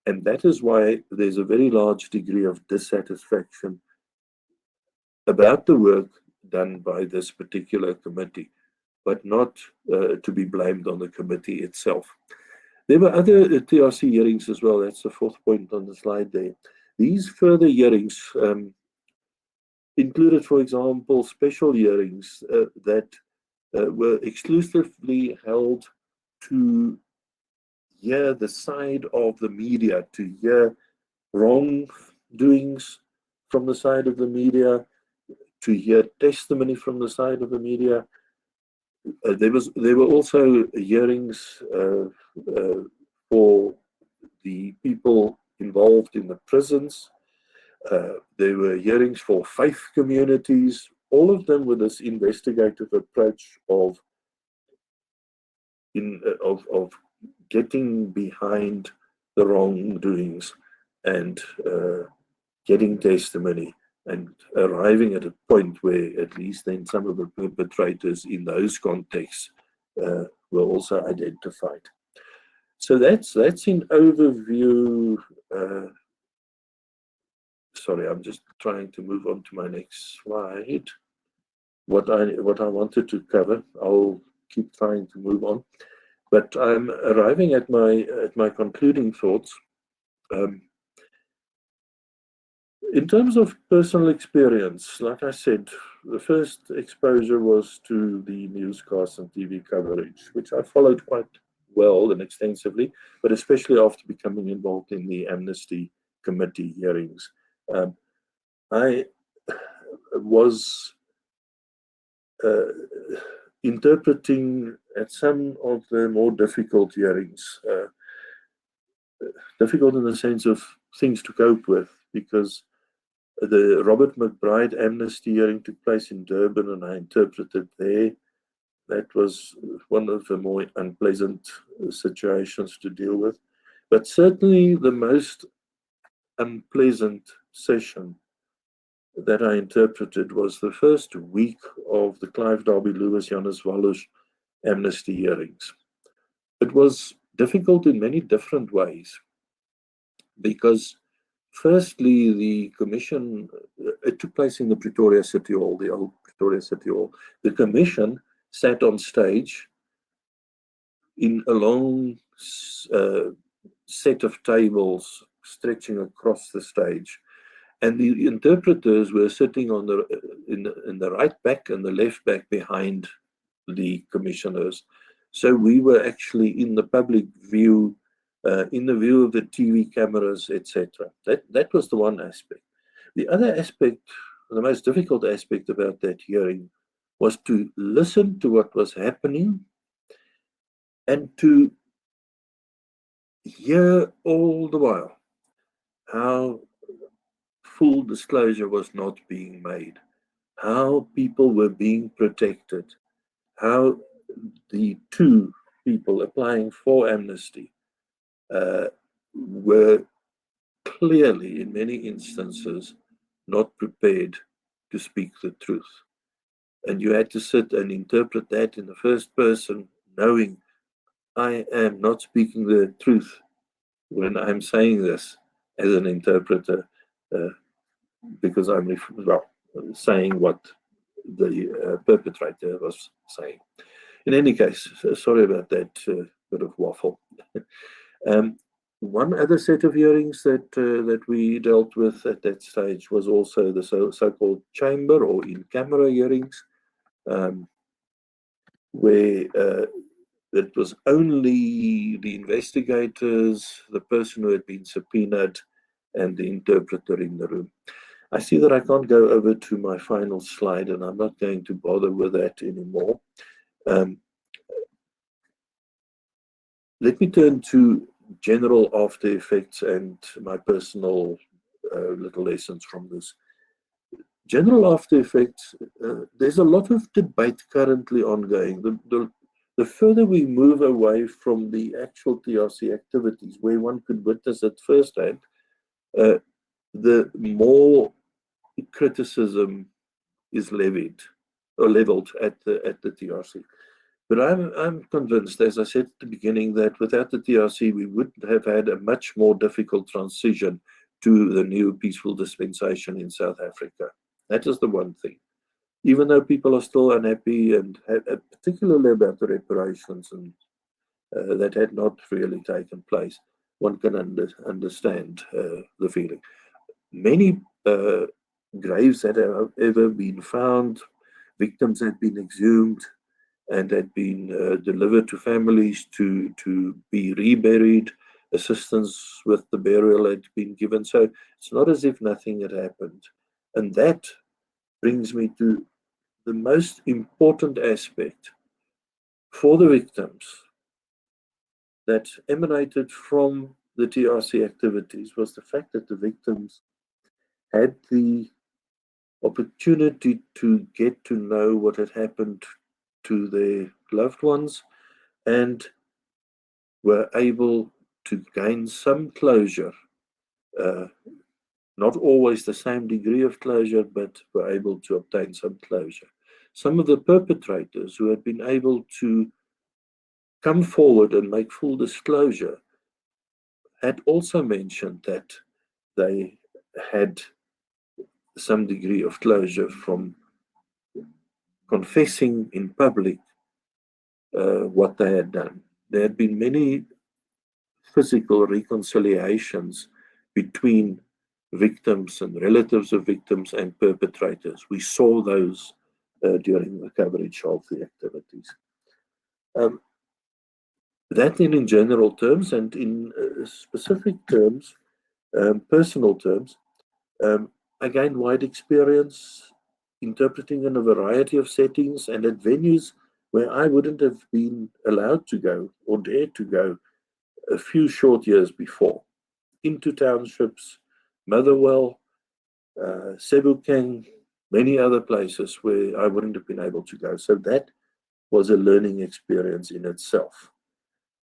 And that is why there's a very large degree of dissatisfaction about the work done by this particular committee, but not to be blamed on the committee itself. There were other TRC hearings as well. That's the fourth point on the slide there. These further hearings included, for example, special hearings that were exclusively held to hear the side of the media, to hear wrongdoings from the side of the media, to hear testimony from the side of the media. There were also hearings for the people involved in the prisons. There were hearings for faith communities, all of them with this investigative approach of getting behind the wrongdoings and getting testimony and arriving at a point where at least then some of the perpetrators in those contexts were also identified. So that's in overview. Sorry, I'm just trying to move on to my next slide. What I wanted to cover, I'll keep trying to move on, but I'm arriving at my concluding thoughts. In terms of personal experience, like I said, the first exposure was to the newscasts and TV coverage, which I followed quite well and extensively, but especially after becoming involved in the Amnesty Committee hearings. I was interpreting at some of the more difficult hearings, difficult in the sense of things to cope with, because the Robert McBride Amnesty hearing took place in Durban and I interpreted there. That was one of the more unpleasant situations to deal with. But certainly the most unpleasant session that I interpreted was the first week of the Clive Derby Lewis Janus Wallis Amnesty hearings. It was difficult in many different ways because firstly, the commission, it took place in the Pretoria City Hall, the old Pretoria City Hall. The commission sat on stage in a long set of tables stretching across the stage. And the interpreters were sitting on in the right back and the left back behind the commissioners. So we were actually in the public view, in the view of the TV cameras, etc. That was the one aspect. The other aspect, the most difficult aspect about that hearing, was to listen to what was happening and to hear all the while how full disclosure was not being made, how people were being protected, how the two people applying for amnesty were clearly, in many instances, not prepared to speak the truth. And you had to sit and interpret that in the first person, knowing I am not speaking the truth when I'm saying this as an interpreter, because I'm saying what the perpetrator was saying. In any case, sorry about that bit of waffle. One other set of hearings that we dealt with at that stage was also the so-called chamber or in-camera hearings, where it was only the investigators, the person who had been subpoenaed, and the interpreter in the room. I see that I can't go over to my final slide, and I'm not going to bother with that anymore. Let me turn to general after effects and my personal little lessons from this. General after effects, there's a lot of debate currently ongoing. The further we move away from the actual TRC activities, where one could witness it firsthand, the more criticism is levied or leveled at the TRC. But I'm convinced, as I said at the beginning, that without the TRC, we would have had a much more difficult transition to the new peaceful dispensation in South Africa. That is the one thing. Even though people are still unhappy, and particularly about the reparations, and that had not really taken place, one can understand the feeling. Many graves that have ever been found, victims had been exhumed and had been delivered to families to be reburied. Assistance with the burial had been given. So it's not as if nothing had happened. And that brings me to the most important aspect for the victims that emanated from the TRC activities was the fact that the victims had the opportunity to get to know what had happened to their loved ones and were able to gain some closure, not always the same degree of closure, but were able to obtain some closure. Some of the perpetrators who had been able to come forward and make full disclosure had also mentioned that they had some degree of closure from confessing in public what they had done. There had been many physical reconciliations between victims and relatives of victims and perpetrators. We saw those during the coverage of the activities. That then in general terms, and in specific terms, personal terms, I gained wide experience interpreting in a variety of settings and at venues where I wouldn't have been allowed to go or dared to go a few short years before, into townships, Motherwell, Sebokeng, many other places where I wouldn't have been able to go. So that was a learning experience in itself.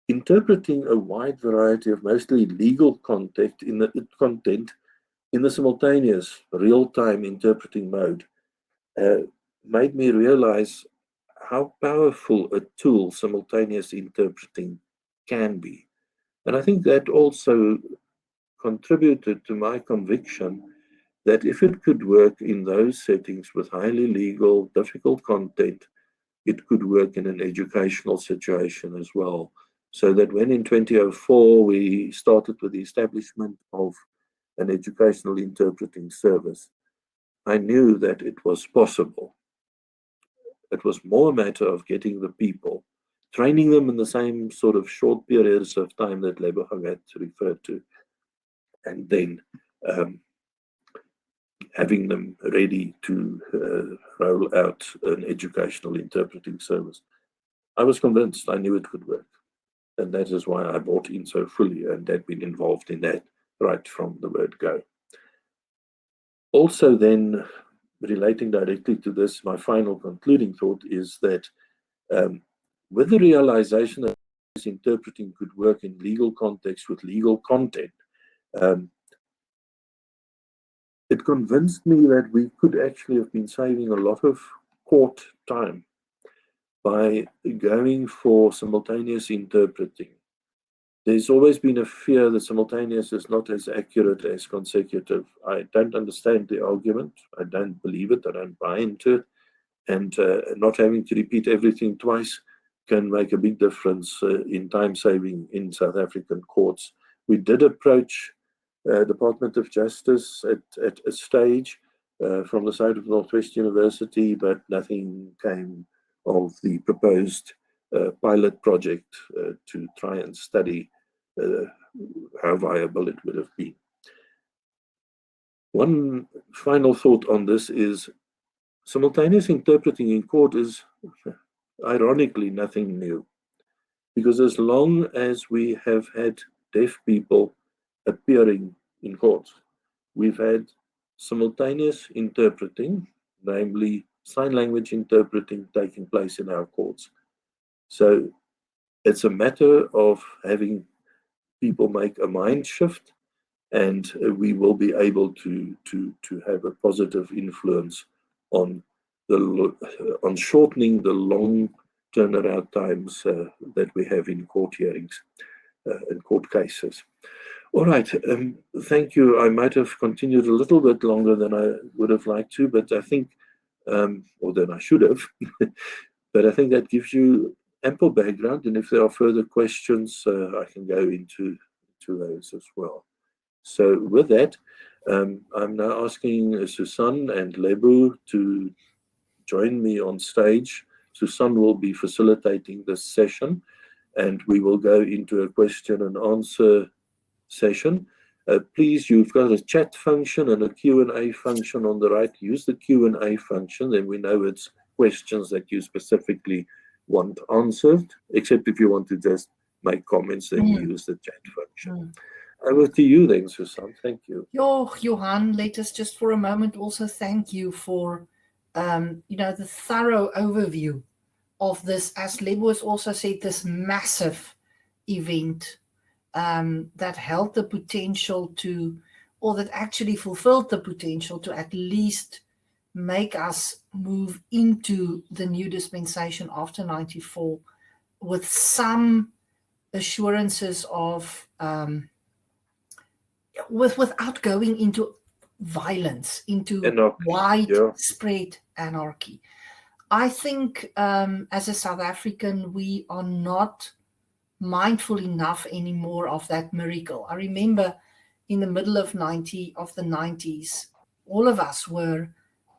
Interpreting a wide variety of mostly legal content in the simultaneous real-time interpreting mode made me realize how powerful a tool simultaneous interpreting can be. And I think that also contributed to my conviction that if it could work in those settings with highly legal, difficult content, it could work in an educational situation as well. So that when in 2004 we started with the establishment of an educational interpreting service, I knew that it was possible. It was more a matter of getting the people, training them in the same sort of short periods of time that Lebogang had referred to, and then having them ready to roll out an educational interpreting service. I was convinced, I knew it could work. And that is why I bought in so fully and had been involved in that right from the word go. Also then, relating directly to this, my final concluding thought is that with the realization that this interpreting could work in legal context with legal content, it convinced me that we could actually have been saving a lot of court time by going for simultaneous interpreting. There's always been a fear that simultaneous is not as accurate as consecutive. I don't understand the argument. I don't believe it. I don't buy into it. And not having to repeat everything twice can make a big difference in time saving in South African courts. We did approach Department of Justice at a stage from the side of Northwest University, but nothing came of the proposed pilot project to try and study how viable it would have been. One final thought on this is simultaneous interpreting in court is ironically nothing new, because as long as we have had deaf people appearing in court, we've had simultaneous interpreting, namely sign language interpreting, taking place in our courts. So it's a matter of having people make a mind shift, and we will be able to have a positive influence on shortening the long turnaround times that we have in court hearings and court cases. All right, thank you. I might have continued a little bit longer than I would have liked to, but I think, or than I should have, but I think that gives you ample background, and if there are further questions, I can go into those as well. So with that, I'm now asking Susan and Lebu to join me on stage. Susan will be facilitating this session, and we will go into a question and answer session. Please, you've got a chat function and a Q&A function on the right. Use the Q&A function, then we know it's questions that you specifically want answered, except if you want to just make comments, then you use the chat function. Over to you then, Susan. Thank you. Johan, let us just for a moment also thank you for the thorough overview of this, as Lebo has also said, this massive event that held the potential to, or that actually fulfilled the potential to at least make us move into the new dispensation after 94 with some assurances of without going into violence, into widespread anarchy. I think as a South African, we are not mindful enough anymore of that miracle. I remember in the middle of the 90s, all of us were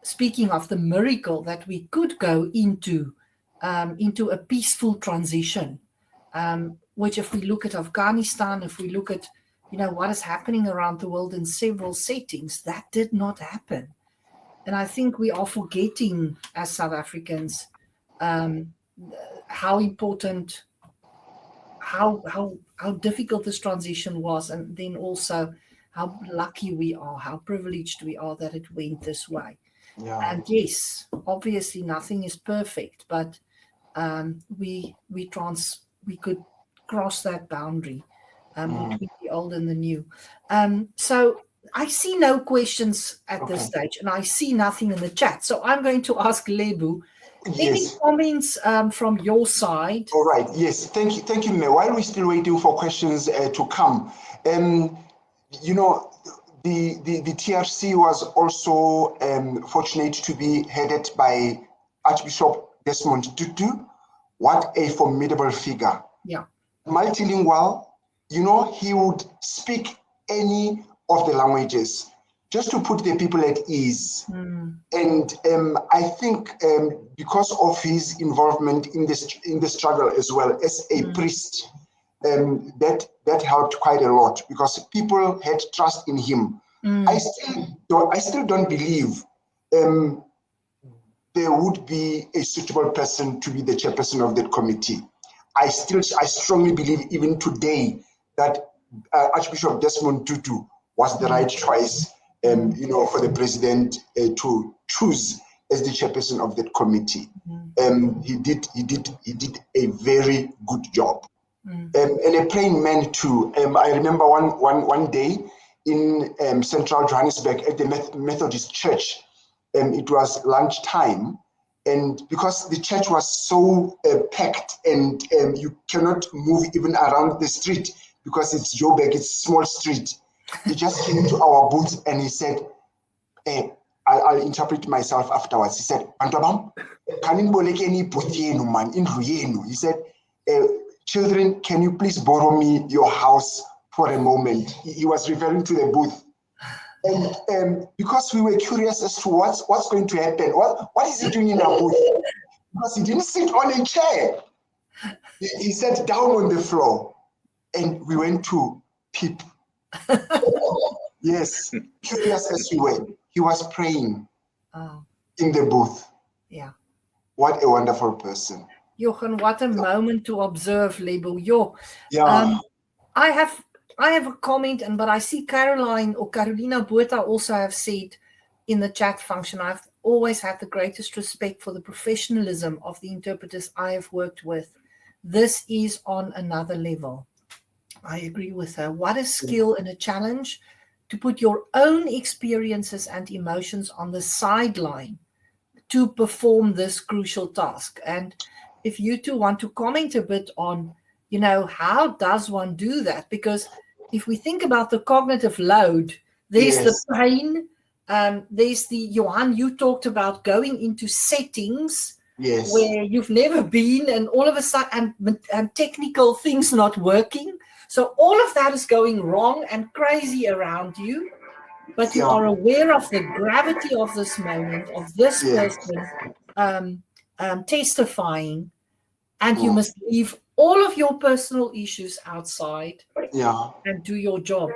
speaking of the miracle that we could go into a peaceful transition, which if we look at Afghanistan, if we look at what is happening around the world in several settings, that did not happen. And I think we are forgetting as South Africans how important, how difficult this transition was, and then also how lucky we are, how privileged we are that it went this way. Yeah. And yes, obviously nothing is perfect, but we could cross that boundary between the old and the new. So I see no questions at this stage, and I see nothing in the chat. So I'm going to ask Lebu. Any comments from your side? All right. Yes. Thank you, May. While we're still waiting for questions to come, the TRC was also fortunate to be headed by Archbishop Desmond Tutu. What a formidable figure. Yeah. Multilingual, he would speak any of the languages just to put the people at ease. And I think because of his involvement in the struggle as well as a priest, that helped quite a lot because people had trust in him. I still don't believe there would be a suitable person to be the chairperson of that committee. I strongly believe even today that Archbishop Desmond Tutu was the right choice, for the president to choose as the chairperson of that committee. He did a very good job, and a praying man too. I remember one day in central Johannesburg at the Methodist Church. It was lunchtime, and because the church was so packed and you cannot move even around the street because it's Joburg, it's a small street. He just came to our booth and he said, I'll interpret myself afterwards. He said, he said, children, can you please borrow me your house for a moment? He was referring to the booth. And because we were curious as to what's going to happen, what is he doing in our booth? Because he didn't sit on a chair. He sat down on the floor, and we went to peep. Yes, curious as we were. He was praying in the booth. Yeah. What a wonderful person. Jochen, what a moment to observe, Lebo. Yeah. I have a comment, but I see Caroline or Carolina Botha also have said in the chat function, I've always had the greatest respect for the professionalism of the interpreters I have worked with. This is on another level. I agree with her. What a skill and a challenge to put your own experiences and emotions on the sideline to perform this crucial task. And if you two want to comment a bit on, how does one do that? Because if we think about the cognitive load, there's the pain, there's the, Johan, you talked about going into settings where you've never been, and all of a sudden, and technical things not working. So all of that is going wrong and crazy around you, but you are aware of the gravity of this moment, of this person testifying, and you must leave all of your personal issues outside and do your job.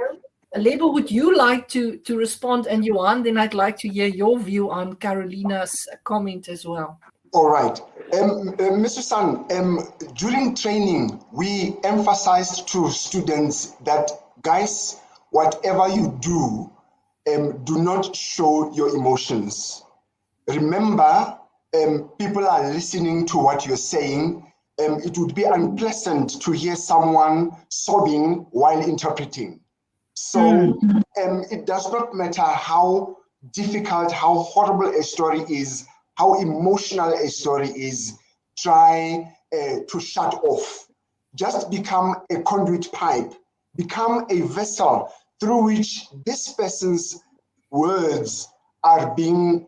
Lebo, would you like to respond? And Johan, then I'd like to hear your view on Carolina's comment as well. All right. Mr. San, during training, we emphasized to students that, guys, whatever you do, do not show your emotions. Remember, people are listening to what you're saying. It would be unpleasant to hear someone sobbing while interpreting. So it does not matter how difficult, how horrible a story is, how emotional a story is, try to shut off. Just become a conduit pipe, become a vessel through which this person's words are being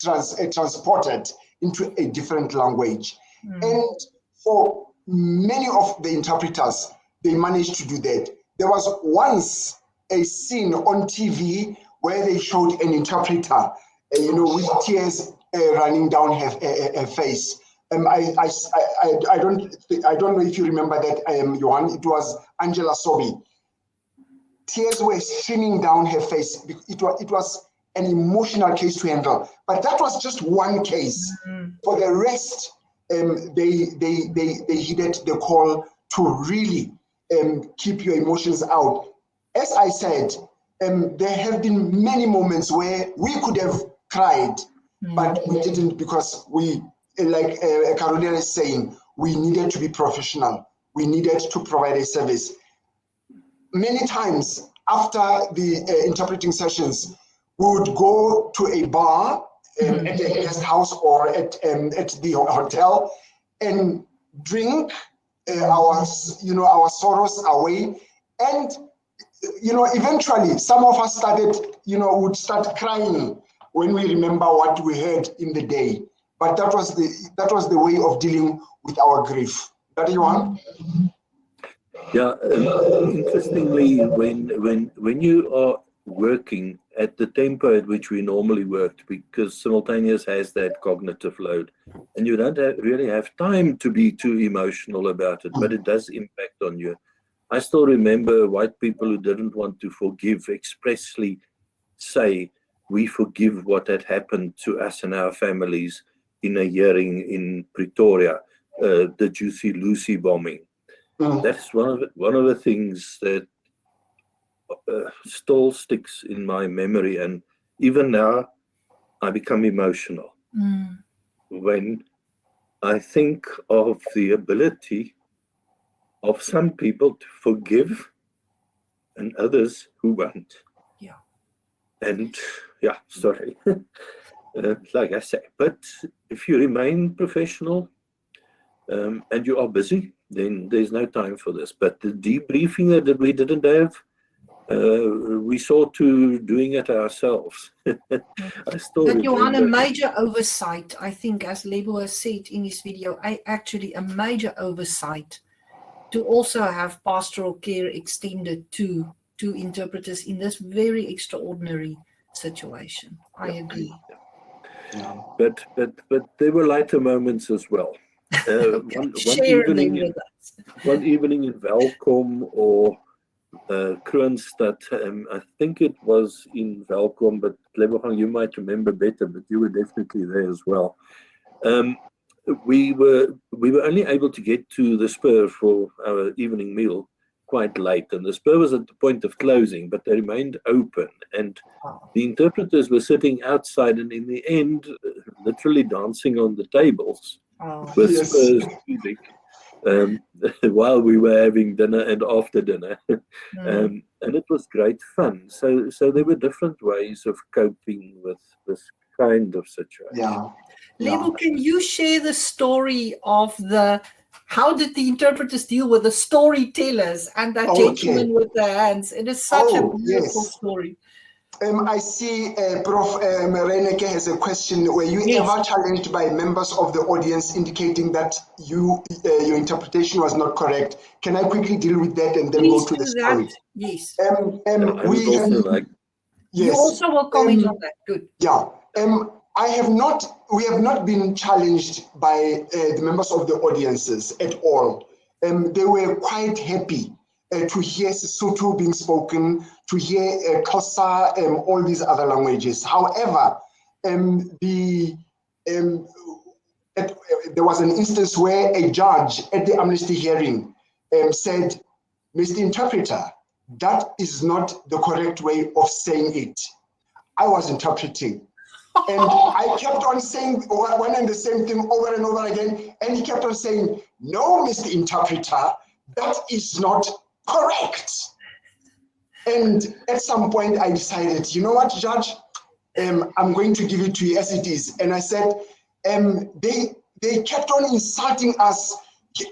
transported into a different language. And for many of the interpreters, they managed to do that. There was once a scene on TV where they showed an interpreter, with tears running down her face. I don't know if you remember that, Johan. It was Angela Sobi. Tears were streaming down her face. It was an emotional case to handle. But that was just one case. For the rest, they heeded the call to really keep your emotions out. As I said, there have been many moments where we could have cried, but we didn't, because we, like Carolina is saying, we needed to be professional. We needed to provide a service. Many times after the interpreting sessions, we would go to a bar at a guest house or at the hotel and drink our sorrows away. And eventually some of us would start crying when we remember what we heard in the day. But that was the way of dealing with our grief. That you want? Yeah, interestingly, when you are working at the tempo at which we normally worked, because simultaneous has that cognitive load, and you don't really have time to be too emotional about it, but it does impact on you. I still remember white people who didn't want to forgive expressly say, we forgive what had happened to us and our families in a hearing in Pretoria, the Juicy Lucy bombing. That's one of the things that still sticks in my memory, and even now I become emotional when I think of the ability of some people to forgive and others who won't. And sorry, like I say, but if you remain professional and you are busy, then there's no time for this. But the debriefing that we didn't have, we saw to doing it ourselves. I still But Johan, a remember. major oversight, I think, as Lebo has said in his video, a major oversight to also have pastoral care extended to interpreters in this very extraordinary situation. I agree. But there were lighter moments as well. One evening in Welkom or Kroonstad, I think it was in Welkom, but Lebogang, you might remember better, but you were definitely there as well. We were only able to get to the Spur for our evening meal quite late, and the Spur was at the point of closing, but they remained open, and the interpreters were sitting outside, and in the end, literally dancing on the tables with Spurs music while we were having dinner and after dinner, and it was great fun. So there were different ways of coping with this kind of situation. Lebo, can you share the story of how did the interpreters deal with the storytellers and that gentleman with the hands? It is such a beautiful story. I see Prof. Reneke has a question. Were you ever challenged by members of the audience indicating that your interpretation was not correct? Can I quickly deal with that and then go to the story? Yes. Yes. You also will comment on that. Good. Yeah. We have not been challenged by the members of the audiences at all. They were quite happy to hear Sesotho being spoken, to hear Xhosa, all these other languages. However, there was an instance where a judge at the Amnesty hearing said, "Mr. Interpreter, that is not the correct way of saying it." I was interpreting. And I kept on saying one and the same thing over and over again. And he kept on saying, "No, Mr. Interpreter, that is not correct." And at some point I decided, you know what, Judge, I'm going to give it to you as it is. And I said, they kept on insulting us,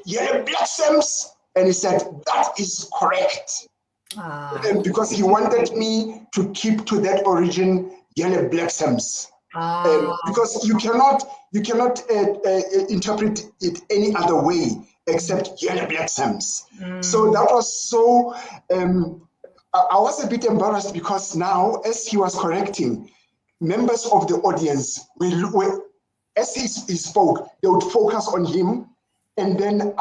"Yellow black Sams." And he said, "That is correct." Because he wanted me to keep to that origin, Yellow black Sams. Because you cannot interpret it any other way except Yellow black Sams. So that was so. I was a bit embarrassed because now, as he was correcting, members of the audience as he spoke, they would focus on him, and then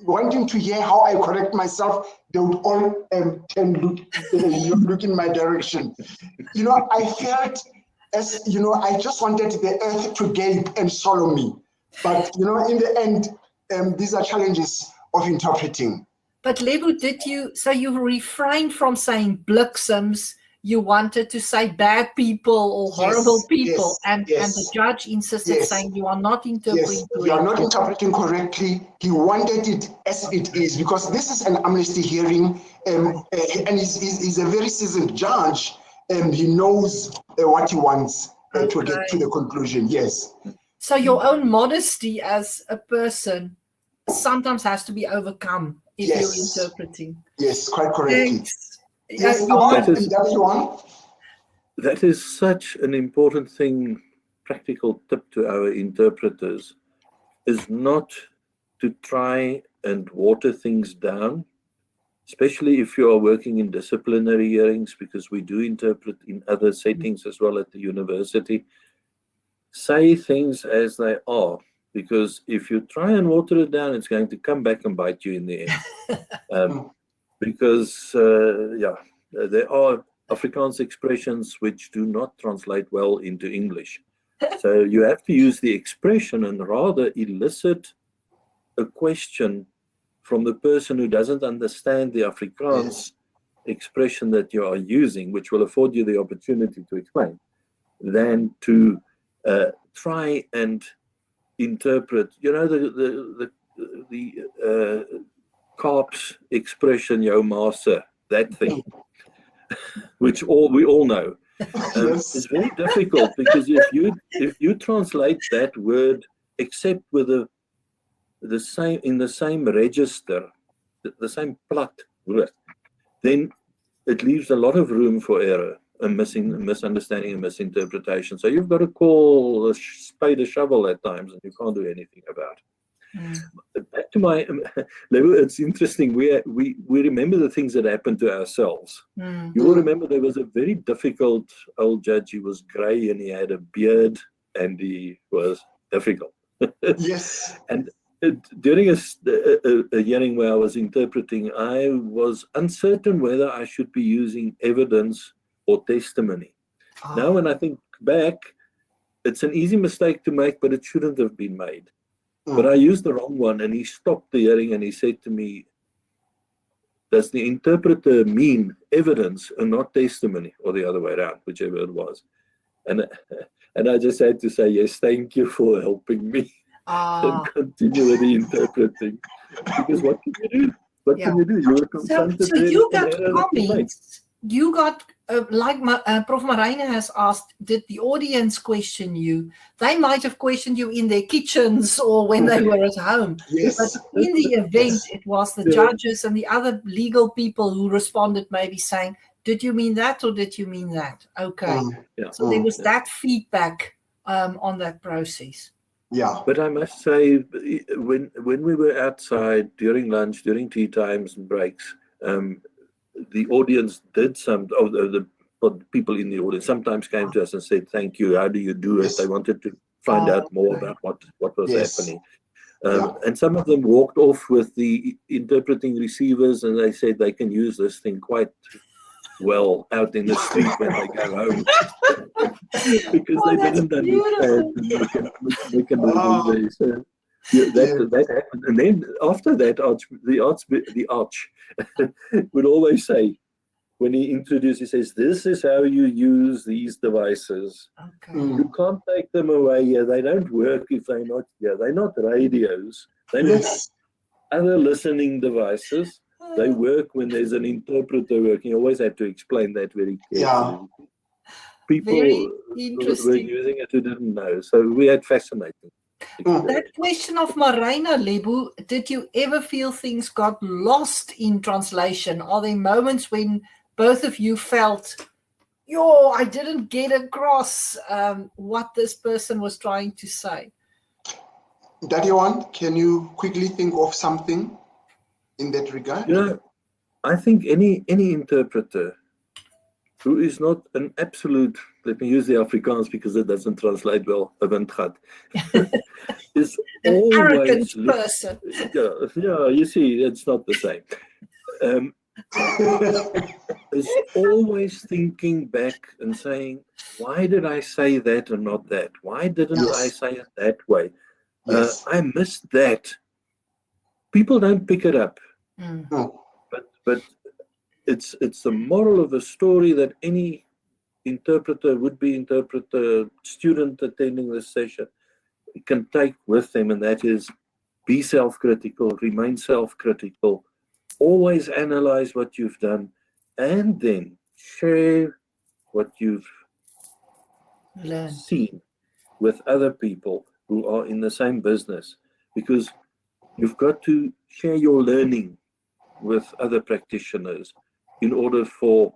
wanting to hear how I correct myself, they would all look in my direction. You know, I felt. As you know, I just wanted the earth to gape and swallow me. But you know, in the end, these are challenges of interpreting. But Lebo, you refrained from saying bliksems, you wanted to say bad people or horrible people, and the judge insisted saying you are not interpreting correctly. You are not interpreting correctly. He wanted it as it is, because this is an Amnesty hearing, and he's a very seasoned judge. And he knows what he wants to get to the conclusion. Yes. So your own modesty as a person sometimes has to be overcome if you're interpreting. Yes, quite correctly. Yes, that is such an important thing. Practical tip to our interpreters is not to try and water things down, especially if you are working in disciplinary hearings, because we do interpret in other settings as well at the university. Say things as they are, because if you try and water it down, it's going to come back and bite you in the end. Because, there are Afrikaans expressions which do not translate well into English. So you have to use the expression and rather elicit a question from the person who doesn't understand the Afrikaans expression that you are using, which will afford you the opportunity to explain, than to try and interpret. You know, the Kaap's expression, "jou maase," that thing, which we all know. It's very difficult, because if you translate that word, except with the same register, the same plat word, then it leaves a lot of room for error and misunderstanding and misinterpretation. So you've got to call a spade a shovel at times, and you can't do anything about it. Back to my level, it's interesting. We remember the things that happened to ourselves. You will remember there was a very difficult old judge. He was grey and he had a beard and he was difficult. Yes. And during a hearing where I was interpreting, I was uncertain whether I should be using evidence or testimony. Now, when I think back, it's an easy mistake to make, but it shouldn't have been made. But I used the wrong one, and he stopped the hearing and he said to me, does the interpreter mean evidence and not testimony, or the other way around, whichever it was? And I just had to say, yes, thank you for helping me and continue with the interpreting. Because what can you do? What can you do? You were confronted so you got with an error that you made. comments. You got, like Prof. Marina has asked, did the audience question you? They might have questioned you in their kitchens or when they were at home. Yes. But in the event, it was the judges and the other legal people who responded, maybe saying, did you mean that or did you mean that? Okay. So there was that feedback on that process. Yeah. But I must say, when we were outside during lunch, during tea times and breaks, the audience did the people in the audience sometimes came to us and said, thank you, how do you do it? They wanted to find out more about what was happening. And some of them walked off with the interpreting receivers and they said they can use this thing quite well out in the street when they go home. Because they didn't understand the mechanism. So that happened. And then after that, the arch would always say, when he introduced, he says, this is how you use these devices. You can't take them away here. They don't work if they're not here. They're not radios. They're not other listening devices. They work when there's an interpreter working. You always have to explain that very carefully. People were using it who didn't know. So we had fascinating. That question of Marina, Lebu, did you ever feel things got lost in translation? Are there moments when both of you felt, I didn't get across what this person was trying to say? Daddy-Wan, can you quickly think of something in that regard? I think any interpreter who is not an absolute, let me use the Afrikaans because it doesn't translate well, is an always arrogant person. Yeah, you see, it's not the same. Is always thinking back and saying, why did I say that and not that? Why didn't I say it that way? I missed that. People don't pick it up. But it's the moral of the story that any interpreter, would-be interpreter, student attending this session can take with them, and that is be self-critical, remain self-critical, always analyze what you've done, and then share what you've seen with other people who are in the same business, because you've got to share your learning with other practitioners in order for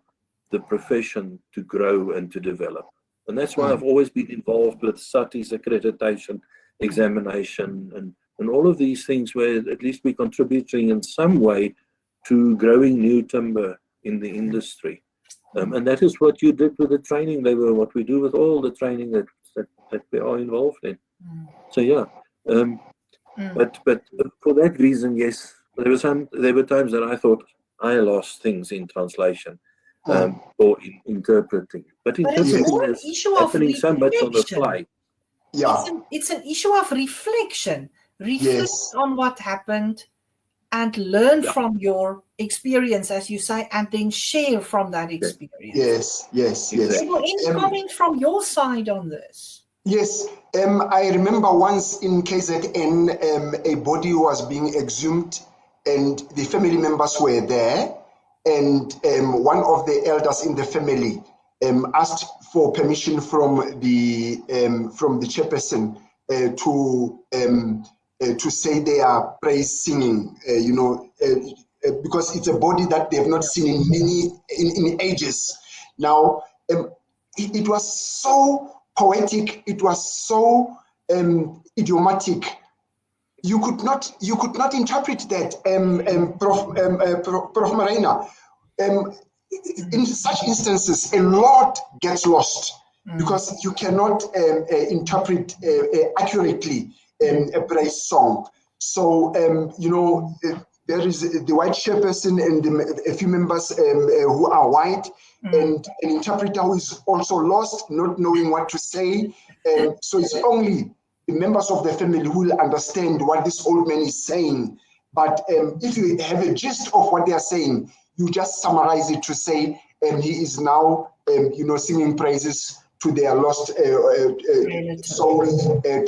the profession to grow and to develop. And that's why I've always been involved with SATI's accreditation, examination, and all of these things where at least we're contributing in some way to growing new timber in the industry. And that is what you did with the training level, what we do with all the training that we are involved in. So but for that reason, yes, there were times that I thought I lost things in translation or in interpreting. But interpreting is happening so much on the fly. It's an issue of reflection. Reflect on what happened and learn from your experience, as you say, and then share from that experience. Yes. Any comment from your side on this? Yes, I remember once in KZN, a body was being exhumed and the family members were there, and one of the elders in the family asked for permission from the chairperson to say their praise singing, because it's a body that they have not seen in ages. Now, it was so poetic, it was so idiomatic you could not interpret that, Prof. Marina. In such instances, a lot gets lost because you cannot interpret accurately a praise song. So, there is the white chairperson and a few members who are white, and an interpreter who is also lost, not knowing what to say. So it's only the members of the family who will understand what this old man is saying. But if you have a gist of what they are saying, you just summarize it to say, he is now, singing praises to their lost soul,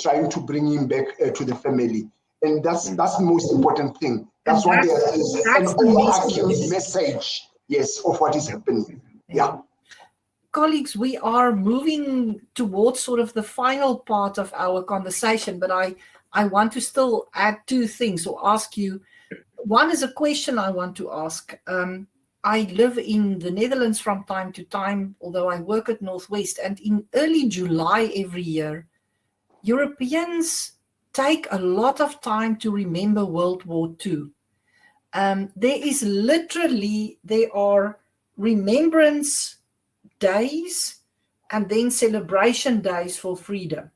trying to bring him back to the family. And that's the most important thing. That's what there is, an overarching message, yes, of what is happening. Yeah. Colleagues, we are moving towards sort of the final part of our conversation, but I want to still add two things or ask you. One is a question I want to ask. I live in the Netherlands from time to time, although I work at Northwest, and in early July every year, Europeans take a lot of time to remember World War II. There are remembrance days and then celebration days for freedom.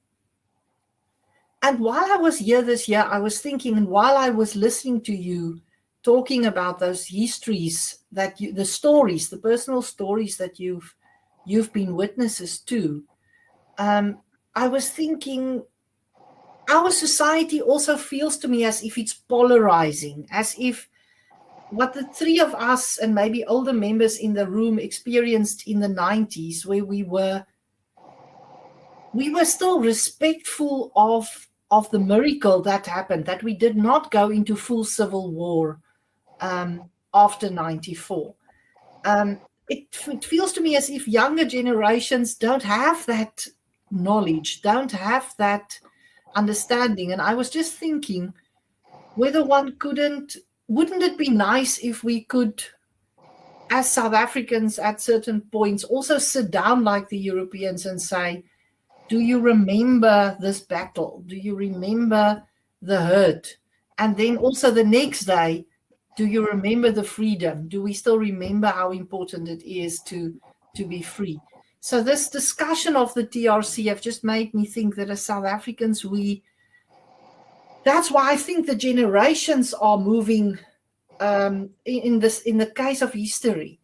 And while I was here this year, I was thinking, and while I was listening to you talking about those histories, the personal stories that you've been witnesses to, I was thinking, our society also feels to me as if it's polarizing, as if what the three of us and maybe older members in the room experienced in the 90s, where we were still respectful of the miracle that happened, that we did not go into full civil war after 94. It feels to me as if younger generations don't have that knowledge, don't have that understanding. And I was just thinking whether wouldn't it be nice if we could, as South Africans at certain points, also sit down like the Europeans and say, do you remember this battle? Do you remember the hurt? And then also the next day, do you remember the freedom? Do we still remember how important it is to be free? So this discussion of the TRC have just made me think that as South Africans, that's why I think the generations are moving in the case of history.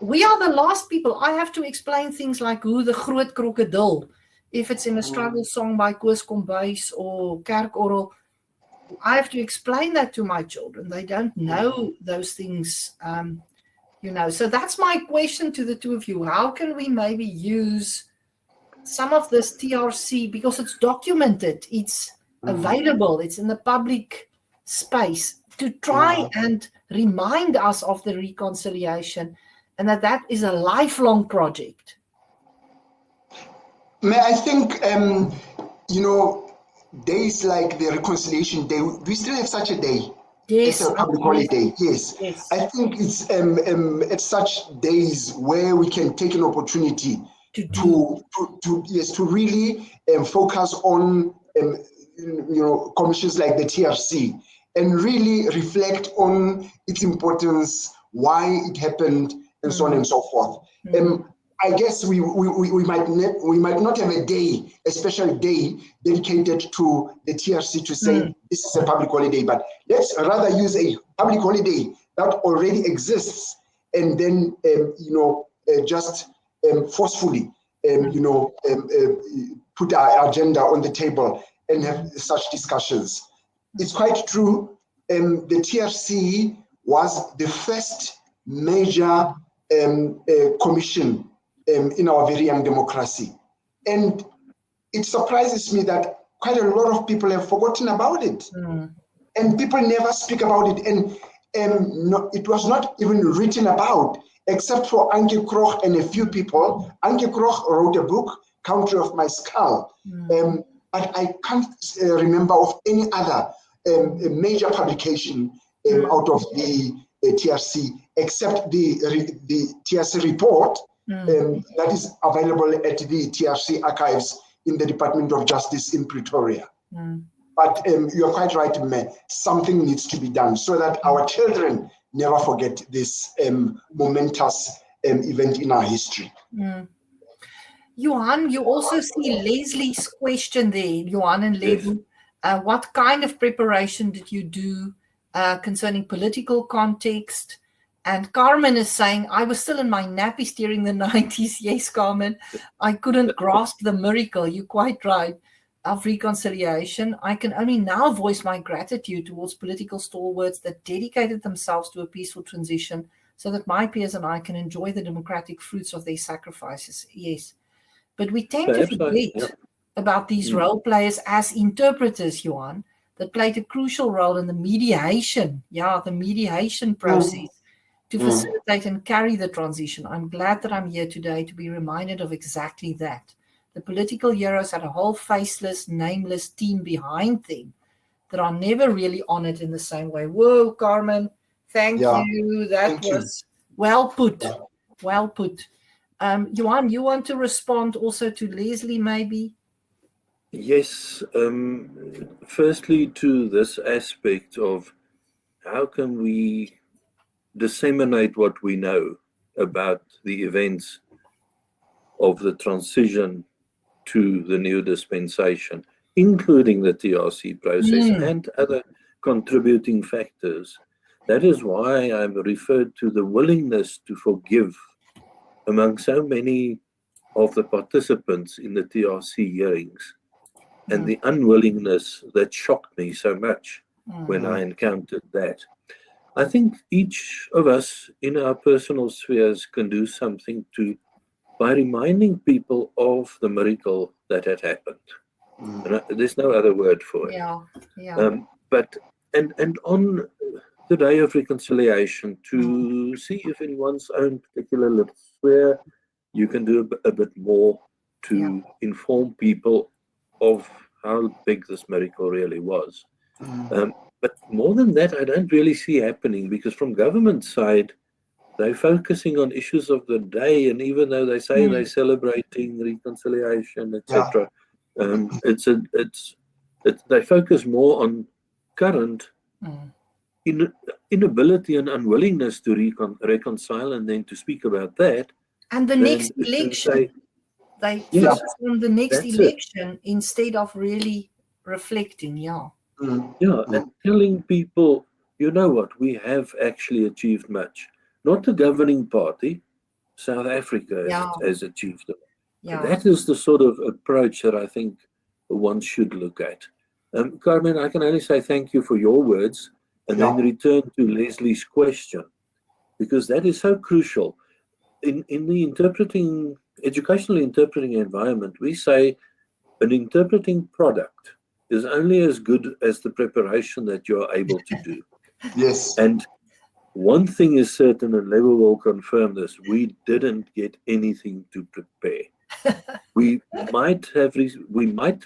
We are the last people. I have to explain things like who the Groot Krokodil, if it's in a struggle song by Koos Kombuis or Kerkorrel, I have to explain that to my children. They don't know those things, So that's my question to the two of you. How can we maybe use some of this TRC, because it's documented, it's available, it's in the public space, to try and remind us of the reconciliation, and that is a lifelong project? May I think, days like the Reconciliation Day, we still have such a day. Yes, it's a public holiday. Yes. I think it's at such days where we can take an opportunity to really focus on commissions like the TRC and really reflect on its importance, why it happened, and so on and so forth. I guess we might not have a special day dedicated to the TRC to say this is a public holiday, but let's rather use a public holiday that already exists, and then just forcefully put our agenda on the table and have such discussions. It's quite true. The TRC was the first major commission in our very young democracy. And it surprises me that quite a lot of people have forgotten about it. And people never speak about it. And it was not even written about, except for Anke Kroch and a few people. Anke Kroch wrote a book, Country of My Skull. But I can't remember of any other major publication out of the TRC, except the TRC report that is available at the TRC archives in the Department of Justice in Pretoria. But you're quite right, Mme. Something needs to be done so that our children never forget this momentous event in our history. Johan, you also see Leslie's question there, Johan and Lebu. Yes. What kind of preparation did you do concerning political context? And Carmen is saying, I was still in my nappies during the 90s. Yes, Carmen, I couldn't grasp the miracle. You're quite right. Of reconciliation. I can only now voice my gratitude towards political stalwarts that dedicated themselves to a peaceful transition so that my peers and I can enjoy the democratic fruits of their sacrifices. Yes. But we tend to forget about these role players as interpreters, Johan, that played a crucial role in the mediation, the mediation process to facilitate and carry the transition. I'm glad that I'm here today to be reminded of exactly that. The political heroes had a whole faceless, nameless team behind them that are never really honored in the same way. Whoa, Carmen, thank you. That was well put. Well put. Johan, you want to respond also to Leslie, maybe? Yes. Firstly, to this aspect of how can we disseminate what we know about the events of the transition to the new dispensation, including the TRC process and other contributing factors. That is why I'm referred to the willingness to forgive among so many of the participants in the TRC hearings, and the unwillingness that shocked me so much when I encountered that. I think each of us in our personal spheres can do something by reminding people of the miracle that had happened. And there's no other word for it. But on the day of reconciliation, to see if in one's own particular little sphere you can do a bit more to inform people of how big this miracle really was. But more than that, I don't really see happening, because from government side, they're focusing on issues of the day, and even though they say they're celebrating reconciliation, etc., they focus more on current inability and unwillingness to reconcile, and then to speak about that. And the next election, they focus on the next election instead of really reflecting. And telling people, you know what, we have actually achieved much. Not the governing party, South Africa has achieved it. That is the sort of approach that I think one should look at. Carmen, I can only say thank you for your words, and then return to Leslie's question, because that is so crucial. In the educational interpreting environment, we say an interpreting product is only as good as the preparation that you're able to do. And one thing is certain, and Level will confirm this: we didn't get anything to prepare. We might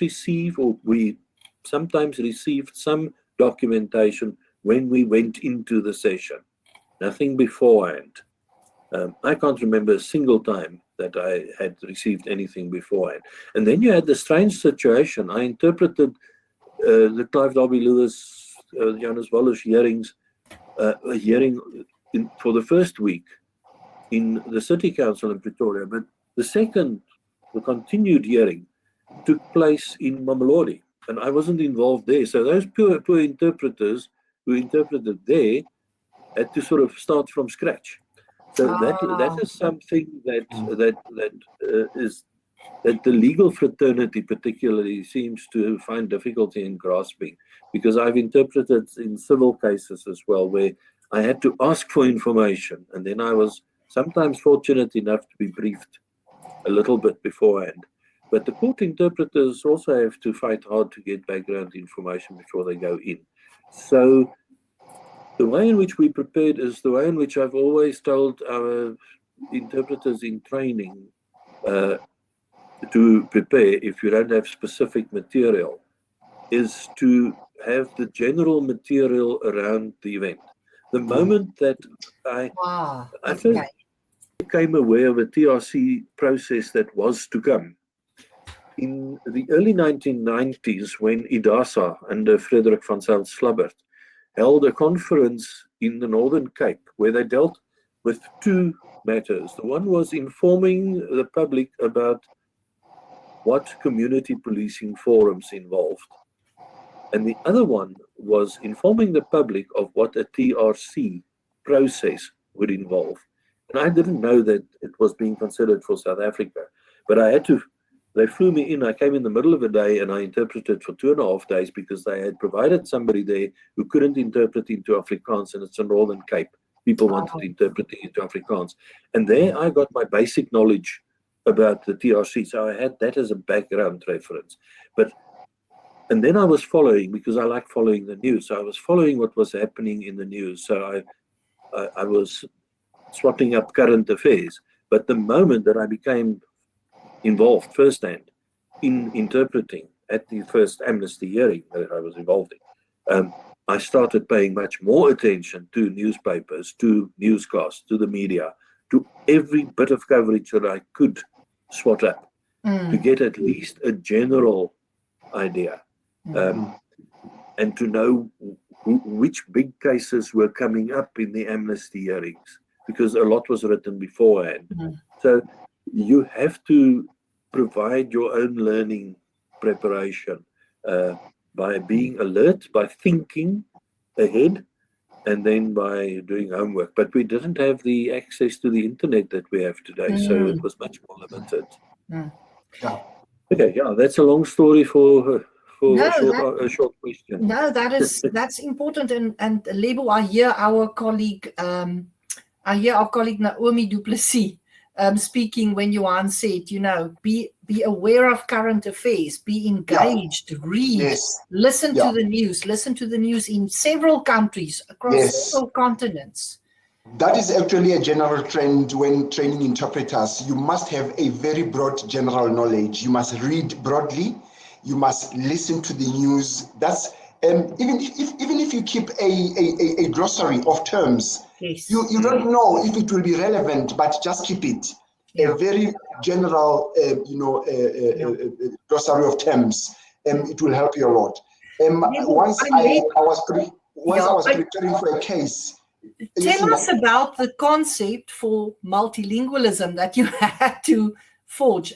receive, or we sometimes received some documentation when we went into the session. Nothing beforehand. I can't remember a single time that I had received anything beforehand. And then you had the strange situation. I interpreted the Clive Derby Lewis, Johannes Wallis hearings, a hearing for the first week in the City Council in Pretoria, but the continued hearing took place in Mamelodi, and I wasn't involved there. So those poor interpreters who interpreted there had to sort of start from scratch. So that is something that the legal fraternity particularly seems to find difficulty in grasping, because I've interpreted in civil cases as well, where I had to ask for information, and then I was sometimes fortunate enough to be briefed a little bit beforehand. But the court interpreters also have to fight hard to get background information before they go in. So the way in which we prepared is the way in which I've always told our interpreters in training to prepare, if you don't have specific material, is to have the general material around the event. The moment that I first became aware of a TRC process that was to come, in the early 1990s, when IDASA under Frederik van Zyl-Slabbert held a conference in the Northern Cape where they dealt with two matters. The one was informing the public about what community policing forums involved. And the other one was informing the public of what a TRC process would involve. And I didn't know that it was being considered for South Africa, but I had to, they flew me in. I came in the middle of the day and I interpreted for 2.5 days because they had provided somebody there who couldn't interpret into Afrikaans, and it's a Northern Cape. People wanted interpreting into Afrikaans. And there I got my basic knowledge about the TRC. So I had that as a background reference. And then I was following, because I like following the news. So I was following what was happening in the news. So I was swatting up current affairs. But the moment that I became involved firsthand in interpreting at the first Amnesty hearing that I was involved in, I started paying much more attention to newspapers, to newscasts, to the media, to every bit of coverage that I could swat up to get at least a general idea, and to know which big cases were coming up in the Amnesty hearings, because a lot was written beforehand. So you have to provide your own learning preparation by being alert, by thinking ahead, and then by doing homework. But we didn't have the access to the internet that we have today, so it was much more limited. Okay, yeah, that's a long story for a short question. No, that's important. And Lebo, I hear our colleague Naomi Du Plessis speaking when Johan said, be aware of current affairs, be engaged, read, listen to the news in several countries across several continents. That is actually a general trend when training interpreters. You must have a very broad general knowledge. You must read broadly. You must listen to the news. That's even if you keep a glossary of terms, you don't know if it will be relevant, but just keep it. A very general, glossary of terms, it will help you a lot. Once I was preparing for a case. Tell us about the concept for multilingualism that you had to forge.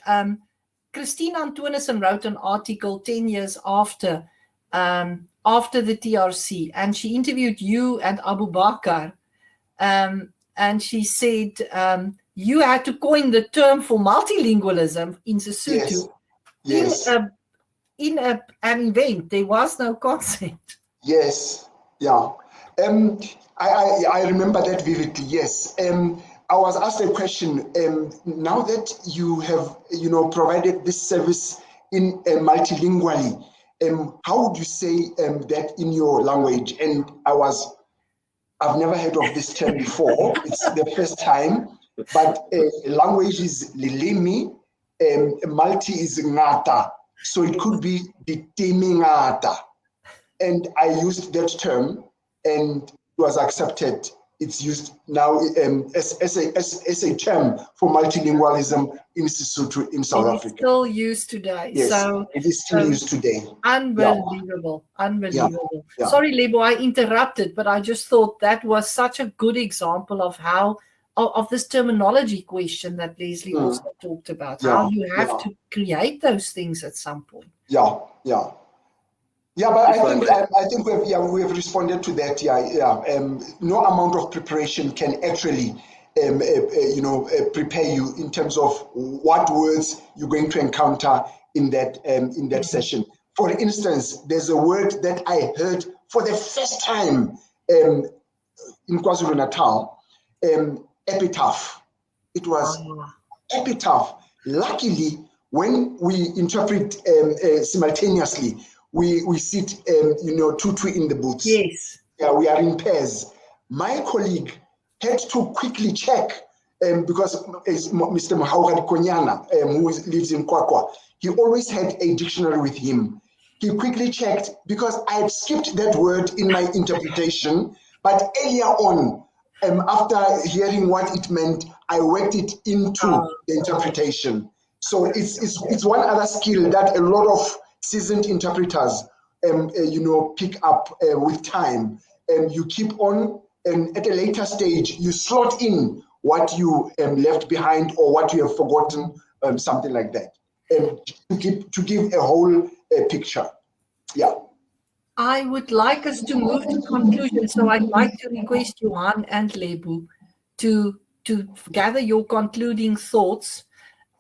Christine Antonissen wrote an article 10 years after the TRC, and she interviewed you and Abu Bakr, and she said you had to coin the term for multilingualism in Sesotho. In an event. There was no concept. Yes, yeah. I remember that vividly. Yes. I was asked a question. Now that you have, provided this service in multilingually, how would you say that in your language? And I've never heard of this term before. It's the first time. But language is lilimi, multi is ngata, so it could be ditimi ngata. And I used that term, and it was accepted. It's used now as a term for multilingualism in Sesotho in South Africa. It's still used today. Yes, so it is still used today. Unbelievable, unbelievable. Yeah. Sorry, Lebo, I interrupted, but I just thought that was such a good example of how of this terminology question that Leslie also talked about. How you have to create those things at some point. Yeah, but I think we have responded to that. No amount of preparation can actually prepare you in terms of what words you're going to encounter in that session. For instance, there's a word that I heard for the first time in KwaZulu-Natal, epitaph. It was epitaph. Luckily, when we interpret simultaneously, we sit, two in the booths. Yes. Yeah, we are in pairs. My colleague had to quickly check because Mr. Mahawari Konyana, who lives in Kwakwa, he always had a dictionary with him. He quickly checked because I had skipped that word in my interpretation, but earlier on, after hearing what it meant, I worked it into the interpretation. So it's one other skill that a lot of seasoned interpreters pick up with time. And you keep on, and at a later stage, you slot in what you left behind or what you have forgotten, something like that, to give a whole picture. Yeah. I would like us to move to conclusion. So I'd like to request Johan and Lebu to gather your concluding thoughts.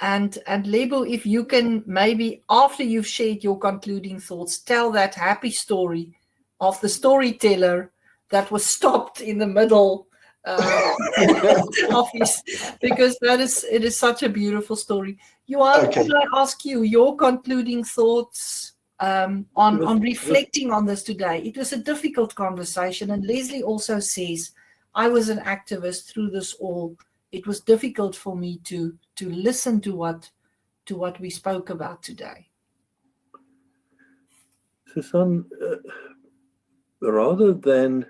And Lebu, if you can maybe, after you've shared your concluding thoughts, tell that happy story of the storyteller that was stopped in the middle of his, because it is such a beautiful story. Johan, could I ask you your concluding thoughts on reflecting on this today? It was a difficult conversation, and Leslie also says, I was an activist through this all. It was difficult for me to listen to what we spoke about today. Susan, rather than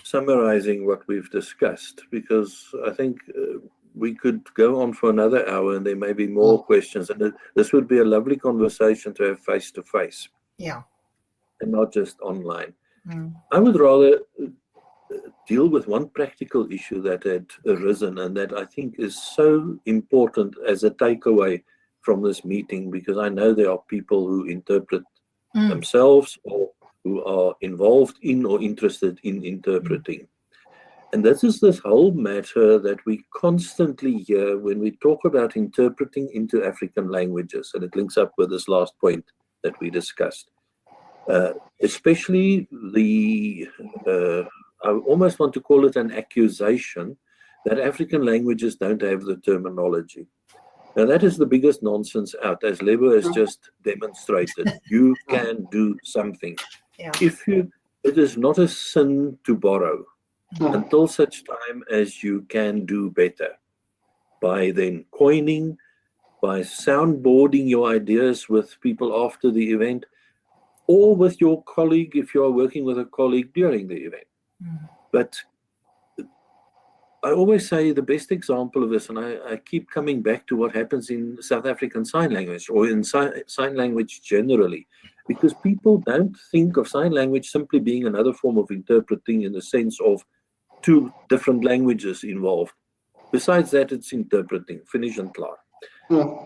summarizing what we've discussed, because I think we could go on for another hour and there may be more questions, and this would be a lovely conversation to have face to face. Yeah. And not just online. I would rather deal with one practical issue that had arisen and that I think is so important as a takeaway from this meeting, because I know there are people who interpret themselves or who are involved in or interested in interpreting. And this is this whole matter that we constantly hear when we talk about interpreting into African languages, and it links up with this last point that we discussed. Especially I almost want to call it an accusation that African languages don't have the terminology. Now that is the biggest nonsense out, as Lebo has just demonstrated. You can do something. Yeah. It is not a sin to borrow until such time as you can do better. By then coining, by soundboarding your ideas with people after the event, or with your colleague if you are working with a colleague during the event. But I always say the best example of this, and I keep coming back to what happens in South African Sign Language or in sign language generally, because people don't think of sign language simply being another form of interpreting in the sense of two different languages involved. Besides that, it's interpreting, finish and klaar.